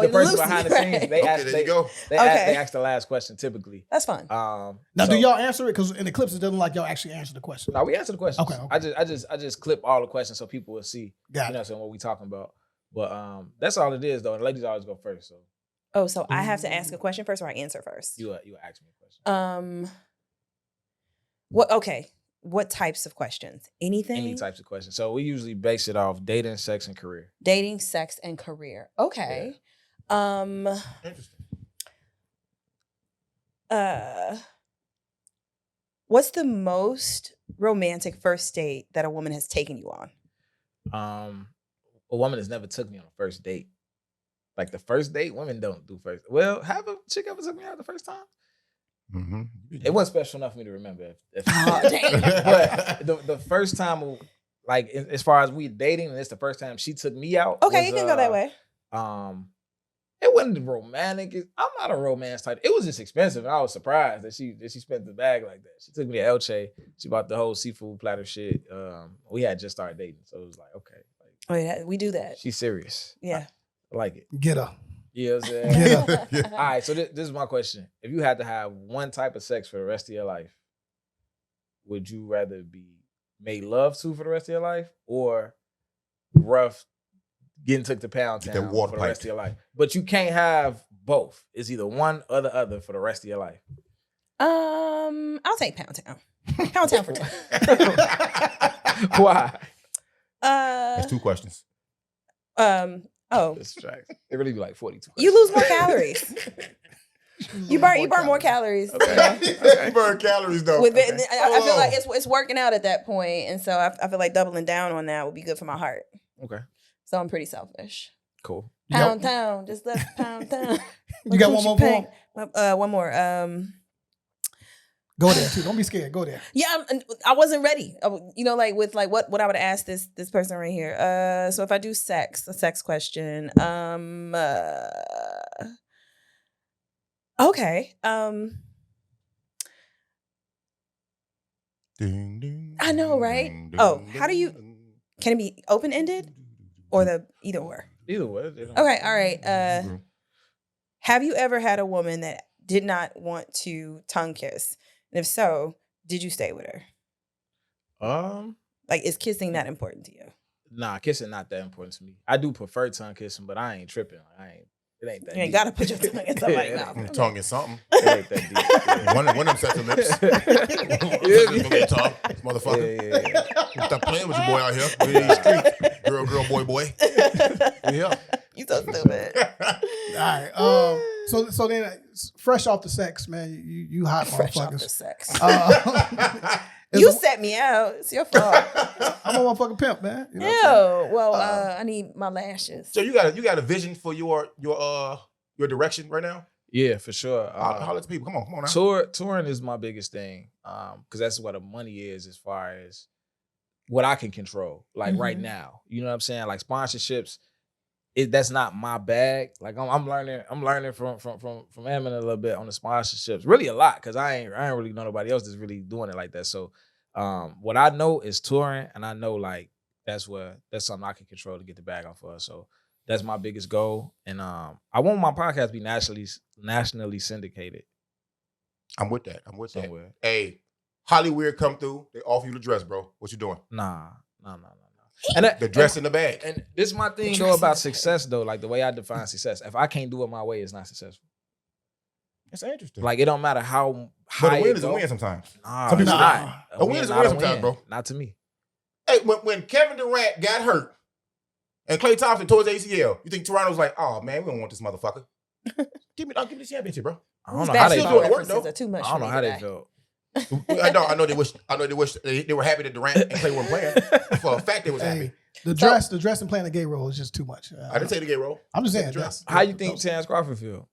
behind the scenes. They ask. They ask the last question typically. That's fine. Now, do y'all answer it? Because in the clips, it doesn't like y'all actually answer the question. No, we answer the questions. Okay. I just clip all the questions so people will see. Got it. What we talking about. But that's all it is though. And ladies always go first. So I have to ask a question first, or I answer first? You ask me a question. What types of questions? Anything? Any types of questions. So we usually base it off dating, sex, and career. Dating, sex, and career. Okay. Yeah. Interesting. What's the most romantic first date that a woman has taken you on? A woman has never took me on a first date. Like the first date, women don't do first. Well, have a chick ever took me out the first time? Mm-hmm. It wasn't special enough for me to remember. Damn. But the first time, like as far as we dating, and it's the first time she took me out. Okay, you can go that way. It wasn't romantic. I'm not a romance type. It was just expensive, and I was surprised that she spent the bag like that. She took me to Elche. She bought the whole seafood platter shit. We had just started dating, so it was like, okay. Yeah, we do that. She's serious. Yeah. I like it. Get her. You know what I'm saying? Yeah. All right, so this is my question. If you had to have one type of sex for the rest of your life, would you rather be made love to for the rest of your life or rough getting took to Pound Town for the rest of your life? But you can't have both. It's either one or the other for the rest of your life. I'll take Pound Town. Pound Town for 2. Why? That's 2 questions. It really be like 42. You lose more calories. You burn more calories. Okay. You burn calories though. With it, I feel like it's working out at that point, and so I feel like doubling down on that would be good for my heart. Okay. So I'm pretty selfish. Cool. Pound Town, just left Pound Town. You got one more poem? One more. Go there too. Don't be scared. Go there. Yeah, I wasn't ready. What I would ask this person right here. So if I do a sex question. Okay. Ding, ding, I know, right? ding, Oh, ding, how do you? ding. Can it be open-ended or the either or? Either way. Okay. All right. Have you ever had a woman that did not want to tongue kiss? And if so, did you stay with her? Like, is kissing that important to you? Nah, kissing not that important to me. I do prefer tongue kissing, but I ain't tripping. It ain't that You ain't deep. gotta put your tongue in somebody's Yeah, mouth. Tongue in something. It ain't that deep. Yeah. One of them sets of lips. Tongue, motherfucker. Yeah. Stop playing with your boy out here. We in these streets. Girl, boy. Yeah. You so stupid. All right. So then, fresh off the sex, man. You hot Fresh off the motherfuckers. sex. You Set me out. It's your fault. I'm a motherfucking pimp, man. You know what I'm saying? Ew. Well, I need my lashes. So you got a vision for your direction right now? Yeah, for sure. Holler to people. Come on now. Touring is my biggest thing. Because that's where the money is as far as what I can control. Like right now. You know what I'm saying? Like sponsorships, that's not my bag. Like I'm learning from Emin a little bit on the sponsorships. Really a lot, because I ain't really know nobody else that's really doing it like that. So what I know is touring, and I know like that's something I can control to get the bag off of. So that's my biggest goal. And I want my podcast to be nationally syndicated. I'm with that. Somewhere. Hey, Hollywood come through. They offer you the dress, bro. What you doing? No. And The dress in the bag. And this is my thing though about success though. Like the way I define success. If I can't do it my way, it's not successful. That's interesting. Like it don't matter how but high a win it is a go. win sometimes. Nah, Some it's people not. A win is a not win sometimes, bro. Not to me. Hey, when Kevin Durant got hurt and Klay Thompson tore his ACL, you think Toronto's like, oh man, we don't want this motherfucker. Give me the championship, bro. I don't know how they basketball felt. references are too much. I don't know for how me they today. felt. I know they wish they were happy that Durant and Klay weren't playing. For a fact, they was happy. Hey, the dress and playing a gay role is just too much. I didn't say the gay role. I'm just saying. The dress. How you think Terrence Crawford feel?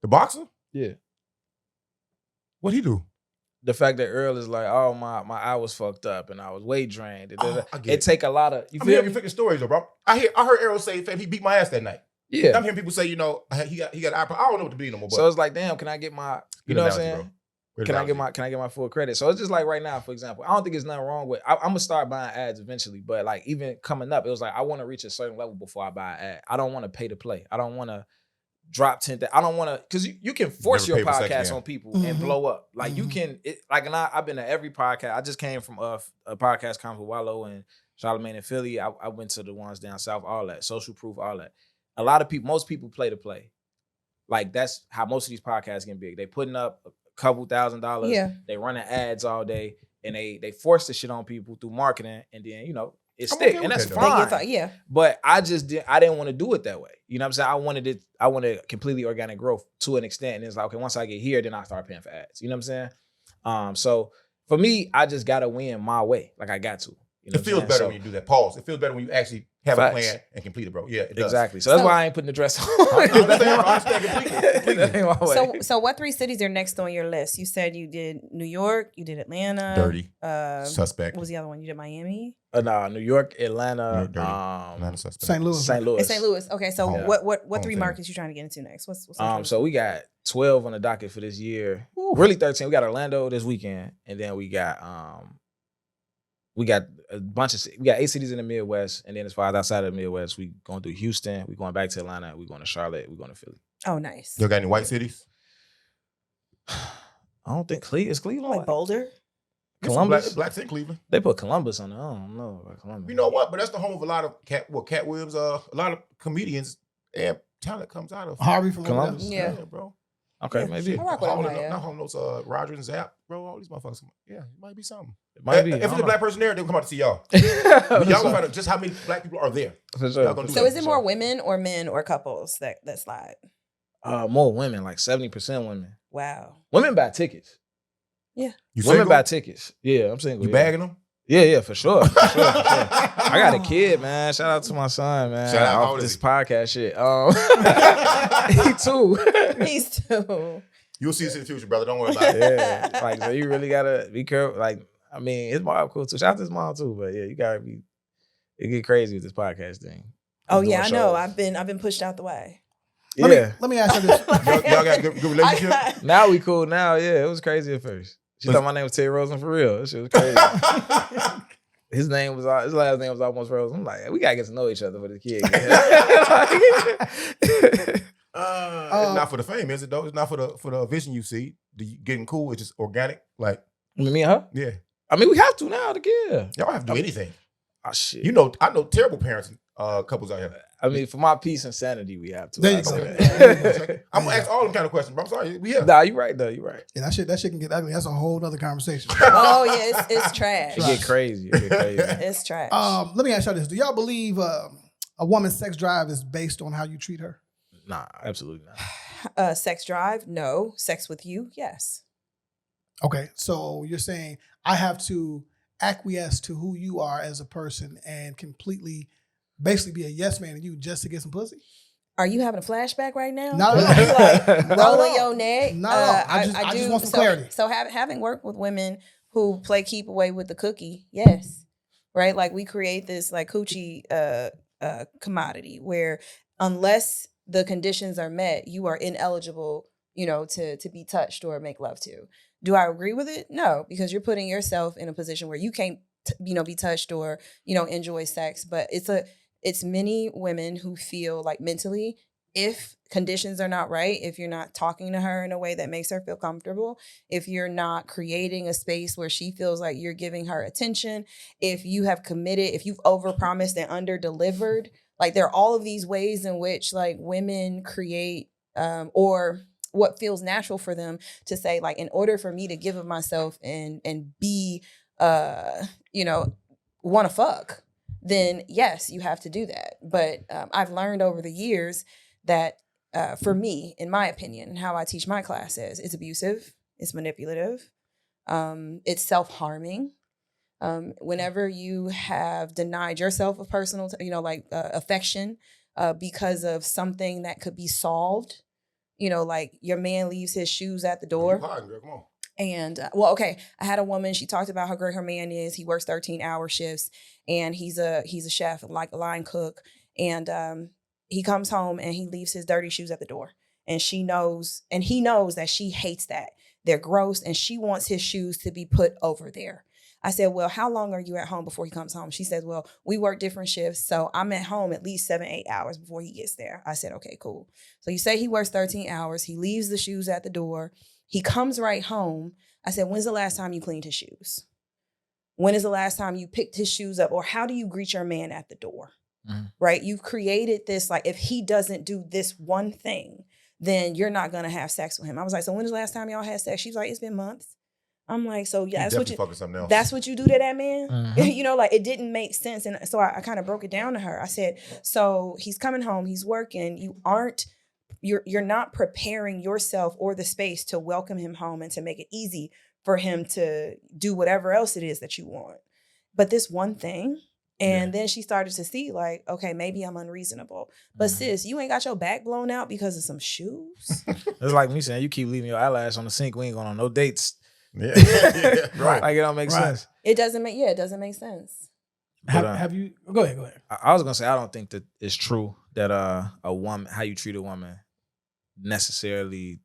The boxer? Yeah. What'd he do? The fact that Earl is like, oh my eye was fucked up and I was weight drained. Oh, I get It it. take a lot of I'm hearing freaking stories though, bro. I heard Errol say, "Fam, he beat my ass that night." Yeah. I'm hearing people say, he got iPod. I don't know what to be no more. But So it's like, damn, can I get my you know what I'm saying? Bro. Can I get my full credit? So it's just like right now, for example, I don't think there's nothing wrong with I'm gonna start buying ads eventually, but like even coming up, it was like I want to reach a certain level before I buy an ad. I don't want to pay to play. I don't want to drop 10. I don't want to, because you can force Never your pay for second podcast hand. on people and blow up. Like you can, and I've been to every podcast. I just came from a podcast conference with Wallow and Charlamagne and Philly. I went to the ones down south, all that, Social Proof, all that. A lot of people, most people play to play. Like that's how most of these podcasts get big. They putting up a couple $1,000. Yeah. They running ads all day, and they force the shit on people through marketing, and then it I'm stick, okay and with that's that, though. fine. Yeah. But I didn't want to do it that way. You know what I'm saying? I wanted completely organic growth to an extent. And it's like, okay, once I get here, then I start paying for ads. You know what I'm saying? So for me, I just gotta win my way. Like I got to. You know It feels better when you do that. Pause. It feels better when you actually have Facts. a plan and complete it, bro. Yeah, it does. Exactly. So that's why I ain't putting the dress on. I understand completely. That ain't my way. So what 3 cities are next on your list? You said you did New York, you did Atlanta. Dirty. Um, Suspect. What was the other one? You did Miami? Nah, New York, Atlanta, New York, dirty. Atlanta suspect. St. Louis. St. Louis. It's St. Louis. Okay, so Home. what Home 3 team. markets you trying to get into next? What's next? So we got 12 on the docket for this year. Really 13. We got Orlando this weekend, and then we got a bunch of we got 8 cities in the Midwest, and then as far as outside of the Midwest, we going through Houston, we going back to Atlanta, we going to Charlotte, we going to Philly. Oh, nice. You got any white cities? I don't think is Cleveland Like Boulder? Columbus. Blacks in Cleveland. They put Columbus on there. I don't know about Columbus. You know what? But that's the home of a lot of Cat Williams. A lot of comedians and talent comes out of Harvey from Columbus. Columbus. Yeah. bro. Okay, maybe. I rock with Home Ohio. not home notes. Roger and Zap, bro. All these motherfuckers. Yeah, it might be something. It might be. If it's a black person there, they'll come out to see y'all. For Y'all gonna sure. find out just how many black people are there. For sure. Y'all gonna do So that. is it more women or men or couples that slide? More women, like 70% women. Wow. Women buy tickets. You Women single? buy tickets. Yeah, I'm single. You yeah. bagging them? Yeah, for sure. For sure. I got a kid, man. Shout out to my son, man. Shout out. How Off old is this he? podcast shit. He too. These two. You'll see this in the future, brother. Don't worry about it. Yeah. Like, so you really gotta be careful. Like, I mean, his mom cool too. Shout out to his mom too. But yeah, you gotta be. It get crazy with this podcast thing. Oh Doing yeah, I know. shows. I've been pushed out the way. Yeah. Let me ask you this. Y'all got good relationship? Now we cool. Now, yeah, it was crazy at first. She thought my name was Terry Rosen for real. That shit was crazy. His last name was almost Rosen. I'm like, we gotta get to know each other for the kid. It's not for the fame, is it though? It's not for the vision you see. Getting cool, it's just organic. Like, I mean, me and her. yeah. I mean, we have to now to get. Y'all have to do anything. Oh shit. You know, I know terrible parents, couples out here. I mean, for my peace and sanity, we have to. There you go. I'm gonna ask all them kind of questions, but I'm sorry. Nah, you're right though. You're right. Yeah, that shit can get ugly. That's a whole other conversation. Oh yeah, it's trash. It get crazy. It's trash. Let me ask y'all this: do y'all believe a woman's sex drive is based on how you treat her? Nah, absolutely not. Sex drive? No. Sex with you? Yes. Okay, so you're saying I have to acquiesce to who you are as a person and completely, basically, be a yes man to you just to get some pussy? Are you having a flashback right now? Not Are at you like all. rolling your neck? No, I just want some clarity. So having worked with women who play keep away with the cookie, yes, right? Like we create this like coochie commodity where unless the conditions are met, you are ineligible, to be touched or make love to. Do I agree with it? No, because you're putting yourself in a position where you can't, be touched or, enjoy sex. But it's many women who feel like mentally, if conditions are not right, if you're not talking to her in a way that makes her feel comfortable, if you're not creating a space where she feels like you're giving her attention, if you have committed, if you've overpromised and underdelivered, like there are all of these ways in which like women create or what feels natural for them to say, like, in order for me to give of myself and be, want to fuck, then yes, you have to do that. But I've learned over the years that for me, in my opinion, and how I teach my classes, it's abusive, it's manipulative, it's self-harming. Whenever you have denied yourself of personal, affection because of something that could be solved, like your man leaves his shoes at the door. Girl, come on. And I had a woman, she talked about how great her man is. He works 13-hour shifts and he's a chef, like a line cook. And he comes home and he leaves his dirty shoes at the door. And he knows that she hates that. They're gross and she wants his shoes to be put over there. I said, well, how long are you at home before he comes home? She said, well, we work different shifts. So I'm at home at least 7-8 hours before he gets there. I said, okay, cool. So you say he works 13 hours. He leaves the shoes at the door. He comes right home. I said, when's the last time you cleaned his shoes? When is the last time you picked his shoes up? Or how do you greet your man at the door? Mm-hmm. Right? You've created this, like, if he doesn't do this one thing, then you're not going to have sex with him. I was like, so when is the last time y'all had sex? She's like, it's been months. I'm like, so yeah, that's what you do to that man. Mm-hmm. Like it didn't make sense. And so I kind of broke it down to her. I said, so he's coming home, he's working. You're not preparing yourself or the space to welcome him home and to make it easy for him to do whatever else it is that you want. But this one thing, and then she started to see like, okay, maybe I'm unreasonable. But sis, you ain't got your back blown out because of some shoes. It's like me saying, you keep leaving your eyelash on the sink. We ain't going on no dates. Yeah. Right. Like it don't make sense. It doesn't make sense. But, have you go ahead. I was gonna say I don't think that it's true that a woman, how you treat a woman necessarily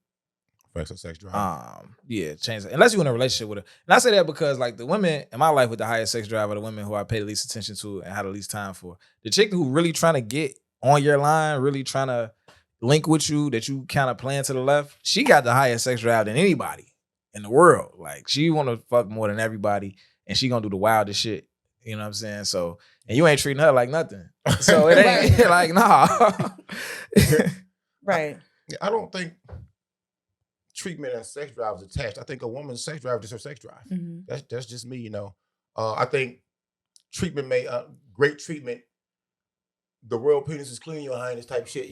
affects her sex drive. Change it. Unless you're in a relationship with her. And I say that because like the women in my life with the highest sex drive are the women who I pay the least attention to and have the least time for. The chick who really trying to get on your line, really trying to link with you, that you kind of playing to the left, she got the highest sex drive than anybody in the world. Like she want to fuck more than everybody and she gonna do the wildest shit. You know what I'm saying? So, and you ain't treating her like nothing. So it ain't like, nah. Right. I don't think treatment and sex drive is attached. I think a woman's sex drive is just her sex drive. Mm-hmm. That's just me, I think treatment great treatment, the royal penis is clean, your highness type shit,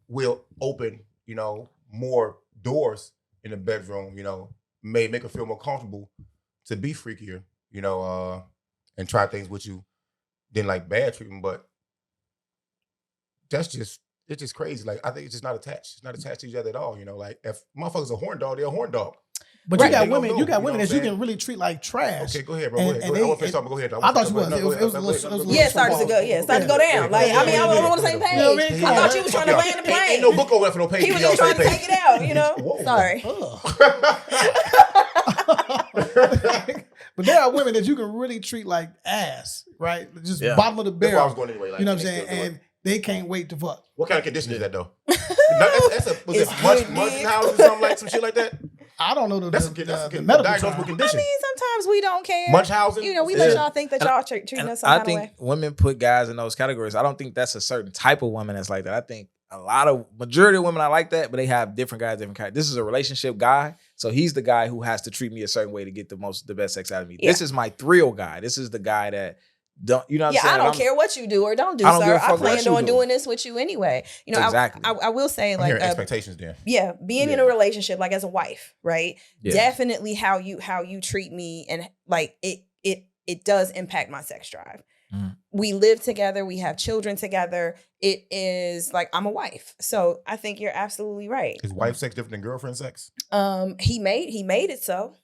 will open, more doors in the bedroom, may make her feel more comfortable to be freakier, and try things with you than like bad treatment. But it's just crazy. Like I think it's just not attached. It's not attached to each other at all. Like if motherfuckers a horn dog, they're a horn dog. But you got women that you can really treat like trash. Okay, go ahead, bro. Go ahead. I want to say something. Go ahead. I thought you was. It was a little. Yeah, it started to go down. Like I mean, I was on the same page. I thought you was trying to land the plane. Ain't no book over there for no page. He was just trying to take it out. Sorry. But there are women that you can really treat like ass, right? Just bottom of the barrel. That's where I was going anyway. Like, you know what I'm saying? And they can't wait to fuck. What kind of condition is that though? Was it munch house or something like some shit like that? I don't know That's a the medical diagnosable term. condition. I mean, sometimes we don't care. Munchausen. You know, we let Yeah. y'all think that y'all treating us some I kind of think way. women put guys in those categories. I don't think that's a certain type of woman that's like that. I think majority of women are like that, but they have different guys, different kinds. This is a relationship guy, so he's the guy who has to treat me a certain way to get the best sex out of me. Yeah. This is my thrill guy. This is the guy that don't, you know what I'm saying? I don't care what you do or don't do, I don't give sir. a fuck I what planned you on do. doing this with you anyway. You know, Exactly. I will say, I'm like, hearing expectations then. yeah, being in a relationship, like as a wife, right? Yeah. Definitely how you treat me, and like it does impact my sex drive. Mm. We live together, we have children together. It is like I'm a wife, so I think you're absolutely right. Is wife sex different than girlfriend sex? He made it so.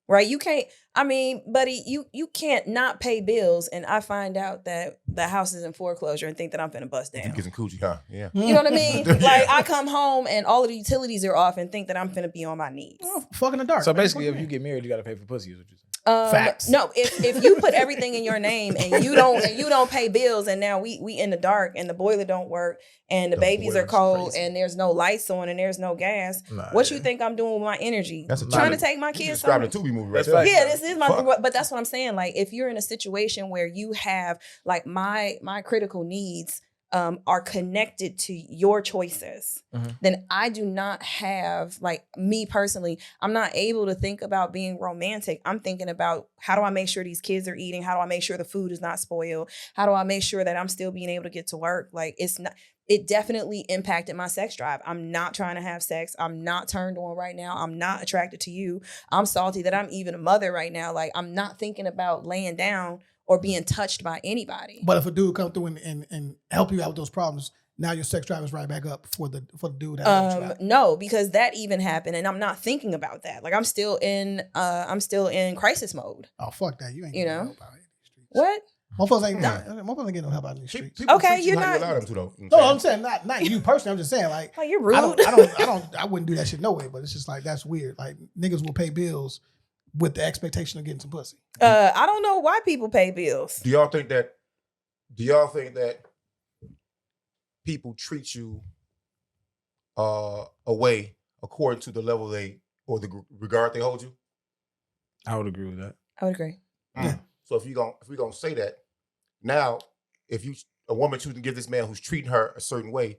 Right, you can't. I mean, buddy, you can't not pay bills, and I find out that the house is in foreclosure and think that I'm finna bust You down. get some coochie, huh? Yeah. You know what I mean? Yeah. Like I come home and all of the utilities are off, and think that I'm finna be on my knees. Oh, fuck in the dark. So man. basically, Fuck if you me. get married, you got to pay for pussy. Is what you're saying? Facts. No, if you put everything in your name and you don't pay bills, and now we in the dark and the boiler don't work and the babies are boiler's cold crazy. and there's no lights on and there's no gas, Nah, what yeah. you think I'm doing with my energy? That's a Trying to Tyler- take my You kids described somewhere. a Tubi movie right That's there. right. Yeah, this is my Fuck. but that's what I'm saying. Like if you're in a situation where you have like my critical needs are connected to your choices, Mhm. then I do not have, like me personally, I'm not able to think about being romantic. I'm thinking about how do I make sure these kids are eating? How do I make sure the food is not spoiled? How do I make sure that I'm still being able to get to work? Like it definitely impacted my sex drive. I'm not trying to have sex. I'm not turned on right now. I'm not attracted to you. I'm salty that I'm even a mother right now. Like I'm not thinking about laying down or being touched by anybody. But if a dude come through and help you out with those problems, now your sex drive is right back up for the dude that helped you out. No, because that even happened, and I'm not thinking about that. Like I'm still in crisis mode. Oh fuck that! You ain't You getting know? no help out in these streets. What? Motherfuckers ain't getting no help out in these streets. People Okay, treat you you're how you not- allow them to, though. No, I'm saying not you personally. I'm just saying like Like you're rude. I wouldn't do that shit no way. But it's just like that's weird. Like niggas will pay bills with the expectation of getting some pussy. I don't know why people pay bills. Do y'all think that people treat you away according to the level they or the regard they hold you? I would agree with that. I would agree. So if we're gonna say that, now if a woman choosing to give this man who's treating her a certain way,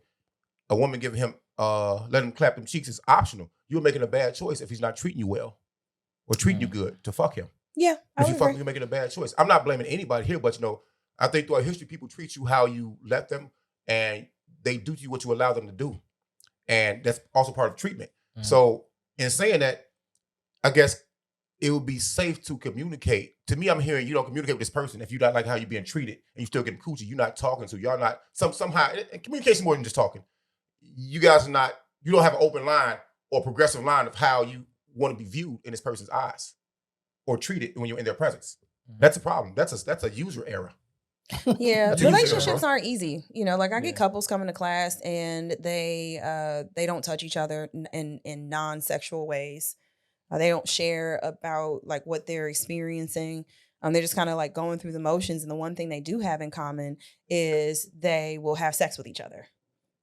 a woman giving him let him clap them cheeks is optional. You're making a bad choice if he's not treating you well or treating you good to fuck him. Yeah, I If you would fuck him, agree. you're making a bad choice. I'm not blaming anybody here, but I think throughout history, people treat you how you let them, and they do to you what you allow them to do, and that's also part of treatment. Mhm. So, in saying that, I guess it would be safe to communicate. To me, I'm hearing you don't communicate with this person if you don't like how you're being treated, and you still getting coochie. You're not talking to. Y'all not somehow. And communication more than just talking. You guys are not. You don't have an open line or progressive line of how you want to be viewed in this person's eyes or treated when you're in their presence. That's a problem. That's a user error. Yeah, That's a user relationships error. aren't easy. You know, like I get Yeah. couples coming to class and they don't touch each other in non-sexual ways. They don't share about like what they're experiencing. They're just kind of like going through the motions. And the one thing they do have in common is they will have sex with each other.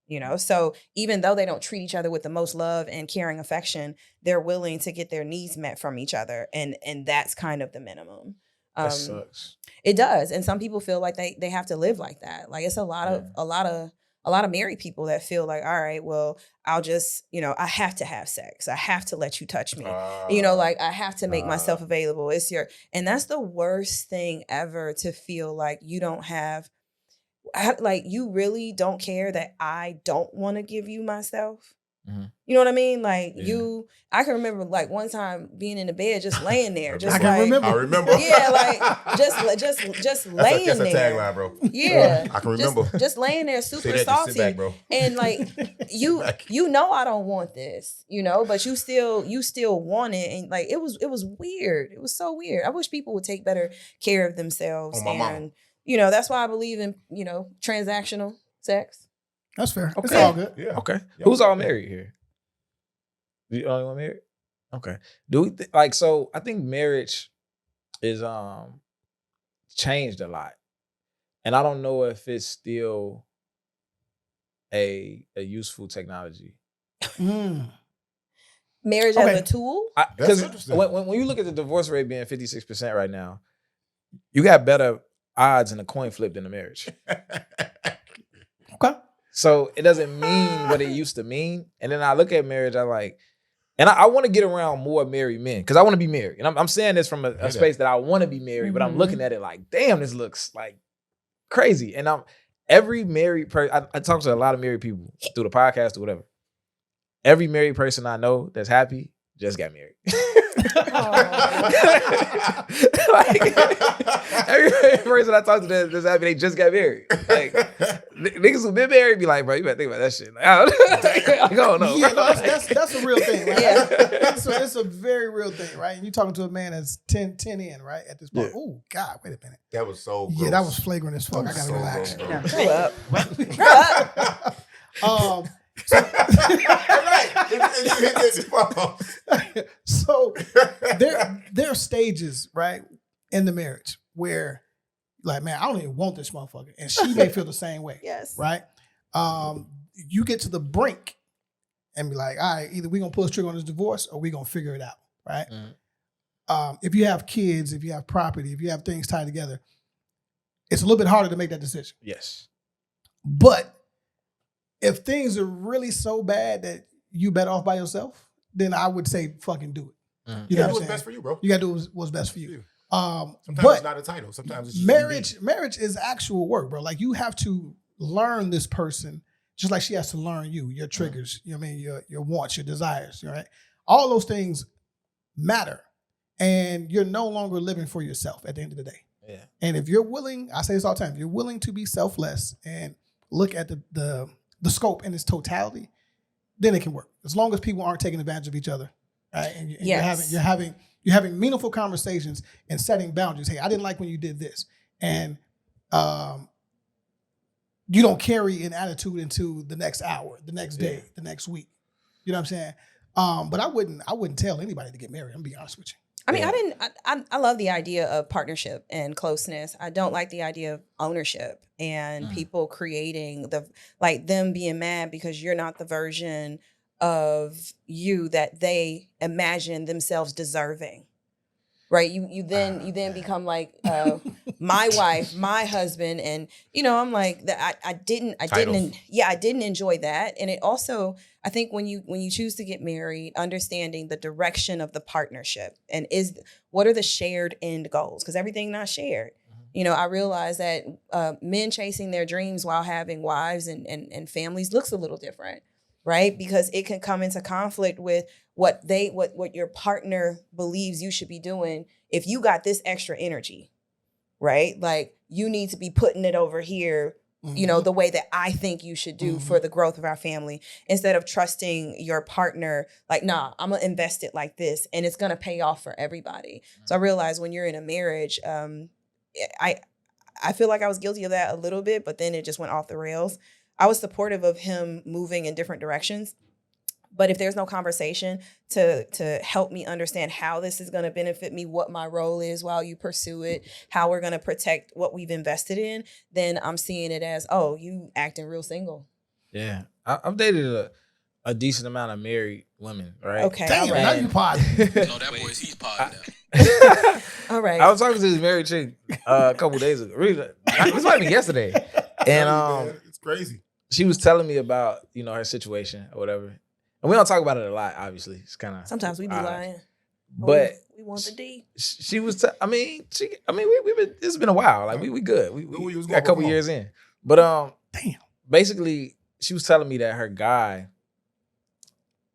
You know, so even though they don't treat each other with the most love and caring affection, they're willing to get their needs met from each other, and that's kind of the minimum. That sucks. It does, and some people feel like they have to live like that. Like it's a lot of married people that feel like, all right, well, I'll just, I have to have sex. I have to let you touch me. Like I have to make myself available. And that's the worst thing ever, to feel like you don't have. Like you really don't care that I don't want to give you myself. Mhm. You know what I mean? Like Yeah. I can remember like one time being in the bed, just laying there, just I can remember. I remember. yeah, like just laying that's a there. tagline, bro. Yeah, I can remember. just laying there, Say super that, just salty, sit back, bro. and like you I don't want this, but you still want it, and like it was weird. It was so weird. I wish people would take better care of themselves, On my mama. and that's why I believe in transactional sex. That's fair. It's Okay. all good. Yeah. Okay. Yeah. Who's all married here? The only one married? Okay. Do we so I think marriage is changed a lot. And I don't know if it's still a useful technology. Mm. Marriage Okay. as a tool? That's Because interesting. when you look at the divorce rate being 56% right now, you got better odds in a coin flip than a marriage. Okay. So it doesn't mean what it used to mean. And then I look at marriage, I like, and I want to get around more married men because I want to be married. And I'm saying this from a space that I want to be married, but I'm looking at it like, damn, this looks like crazy. And every married person, I talk to a lot of married people through the podcast or whatever. Every married person I know that's happy just got married. Like, every person I talk to that's happy, they just got married. Like niggas who been married be like, bro, you better think about that shit. Like, I don't know. Yeah, no, that's a real thing, right? Yeah. It's a very real thing, right? And you're talking to a man that's 10 in, right? At this point. Yeah. Oh, God, wait a minute. That was so gross. Yeah, that was flagrant as fuck. I gotta So relax. gross, bro. Grow up. Grow up. So there are stages, right, in the marriage where, like, man, I don't even want this motherfucker, and she may feel the same way. Yes. Right. You get to the brink and be like, all right, either we're gonna pull a trigger on this divorce or we're gonna figure it out. Right. If you have kids, if you have property, if you have things tied together, it's a little bit harder to make that decision. Yes. But if things are really so bad that you better off by yourself, then I would say fucking do it. Mm. You You know do what what's I'm best saying? for you, bro. You gotta do what's best for you. Sometimes But it's not a title. Sometimes it's just marriage is actual work, bro. Like, you have to learn this person just like she has to learn you, your triggers, you know what I mean, your wants, your desires, right? All those things matter. And you're no longer living for yourself at the end of the day. Yeah. And if you're willing, I say this all the time, if you're willing to be selfless and look at the scope in its totality, then it can work. As long as people aren't taking advantage of each other, right? And Yes. you're having meaningful conversations and setting boundaries. Hey, I didn't like when you did this, and you don't carry an attitude into the next hour, the next day, the next week. You know what I'm saying? But I wouldn't tell anybody to get married. I'm gonna be honest with you. I mean, I love the idea of partnership and closeness. I don't like the idea of ownership and people creating them being mad because you're not the version of you that they imagine themselves deserving. Right. You then become like my wife, my husband. And, I'm like that. I didn't enjoy that. And it also, I think when you choose to get married, understanding the direction of the partnership and what are the shared end goals? Because everything not shared. I realize that men chasing their dreams while having wives and families looks a little different. Right. Because it can come into conflict with what your partner believes you should be doing. If you got this extra energy, right? Like, you need to be putting it over here, the way that I think you should do for the growth of our family, instead of trusting your partner, like, nah, I'm gonna invest it like this and it's gonna pay off for everybody. So I realized when you're in a marriage, I feel like I was guilty of that a little bit, but then it just went off the rails. I was supportive of him moving in different directions. But if there's no conversation to help me understand how this is going to benefit me, what my role is while you pursue it, how we're going to protect what we've invested in, then I'm seeing it as, oh, you acting real single. Yeah. I've dated a decent amount of married women, right? Okay. Damn, all right. now you positive. No, that boy's he's pod now. All right. I was talking to this married chick a couple days ago. Really, this might be yesterday. And it's crazy. she was telling me about, her situation or whatever. And we don't talk about it a lot, obviously. It's kind of Sometimes we be lying. But we want the D. she was, we've been, it's been a while. Like, we good. We was got a going couple home. years in. But Damn. basically, she was telling me that her guy,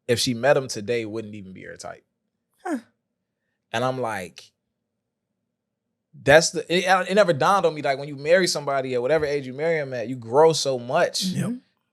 if she met him today, wouldn't even be her type. Huh. And I'm like, it never dawned on me, like, when you marry somebody at whatever age you marry them at, you grow so much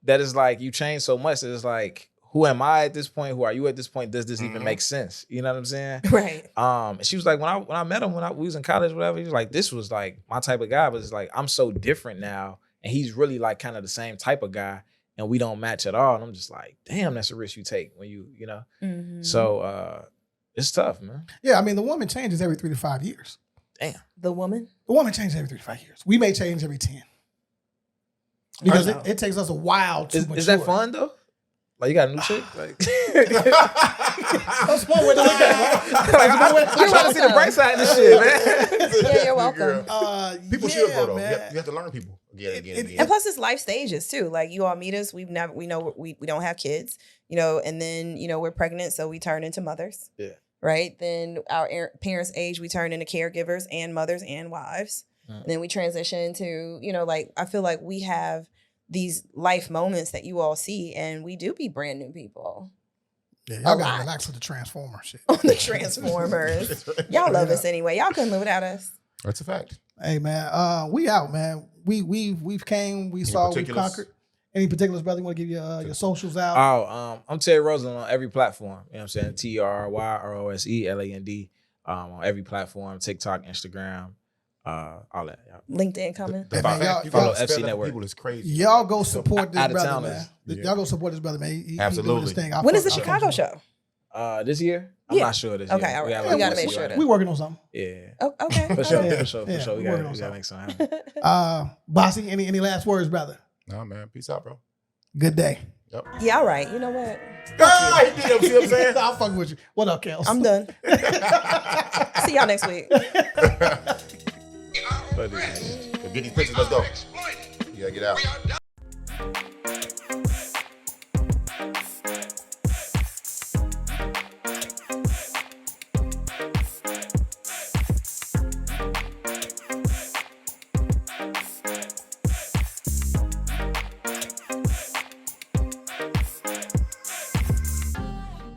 that it's like you change so much that it's like, who am I at this point? Who are you at this point? Does this even make sense? You know what I'm saying? Right. And she was like, when I met him when we was in college, whatever, he was like, this was like my type of guy, but it's like, I'm so different now, and he's really like kind of the same type of guy, and we don't match at all. And I'm just like, damn, that's a risk you take when you know. Mm-hmm. So it's tough, man. Yeah, I mean, the woman changes every 3 to 5 years. Damn. The woman? The woman changes every 3 to 5 years. We may change every 10. Because it takes us a while to mature. Is that fun though? Like, you got a new chick? Like, That's one way to look at it. Like, I'm trying to see the bright side of this shit, man. Yeah, you're welcome. People yeah, should grow though. man. You have to learn people again. And plus, it's life stages too. Like you all meet us, we know we don't have kids, you know, and then you know we're pregnant, so we turn into mothers. Yeah. Right. Then our parents' age, we turn into caregivers and mothers and wives. And then we transition to, you know, like I feel like we have these life moments that you all see, and we do be brand new people. Yeah, y'all gotta relax with the Transformer shit. On the Transformers. Y'all love us anyway. Y'all couldn't live without us. That's a fact. Hey man, we out, man. We've came, we saw, we conquered. Any particulars, brother? You want to give your socials out? I'm Terry Roseland on every platform. You know what I'm saying? TRYROSELAND on every platform, TikTok, Instagram, all that. Yeah. LinkedIn coming. Follow FC Network. People is crazy. Y'all go support this brother, man. Yeah. Y'all go support this brother, man. He Absolutely. doing this thing. When is the Chicago show? This year? I'm not sure this year. Okay, all right. We We gotta make sure that. We working on something. Yeah. Oh, okay. For sure. Yeah. For sure. Yeah, For sure. We we working gotta on make something happen. Bossy, any last words, brother? Nah, man. Peace out, bro. Good day. Yep. Yeah, all right. You know what? Ah, he did it. See what I'm saying? I'll fuck with you. What up, Kels? I'm done. See y'all next week. Get these pictures. Let's go. You gotta get out.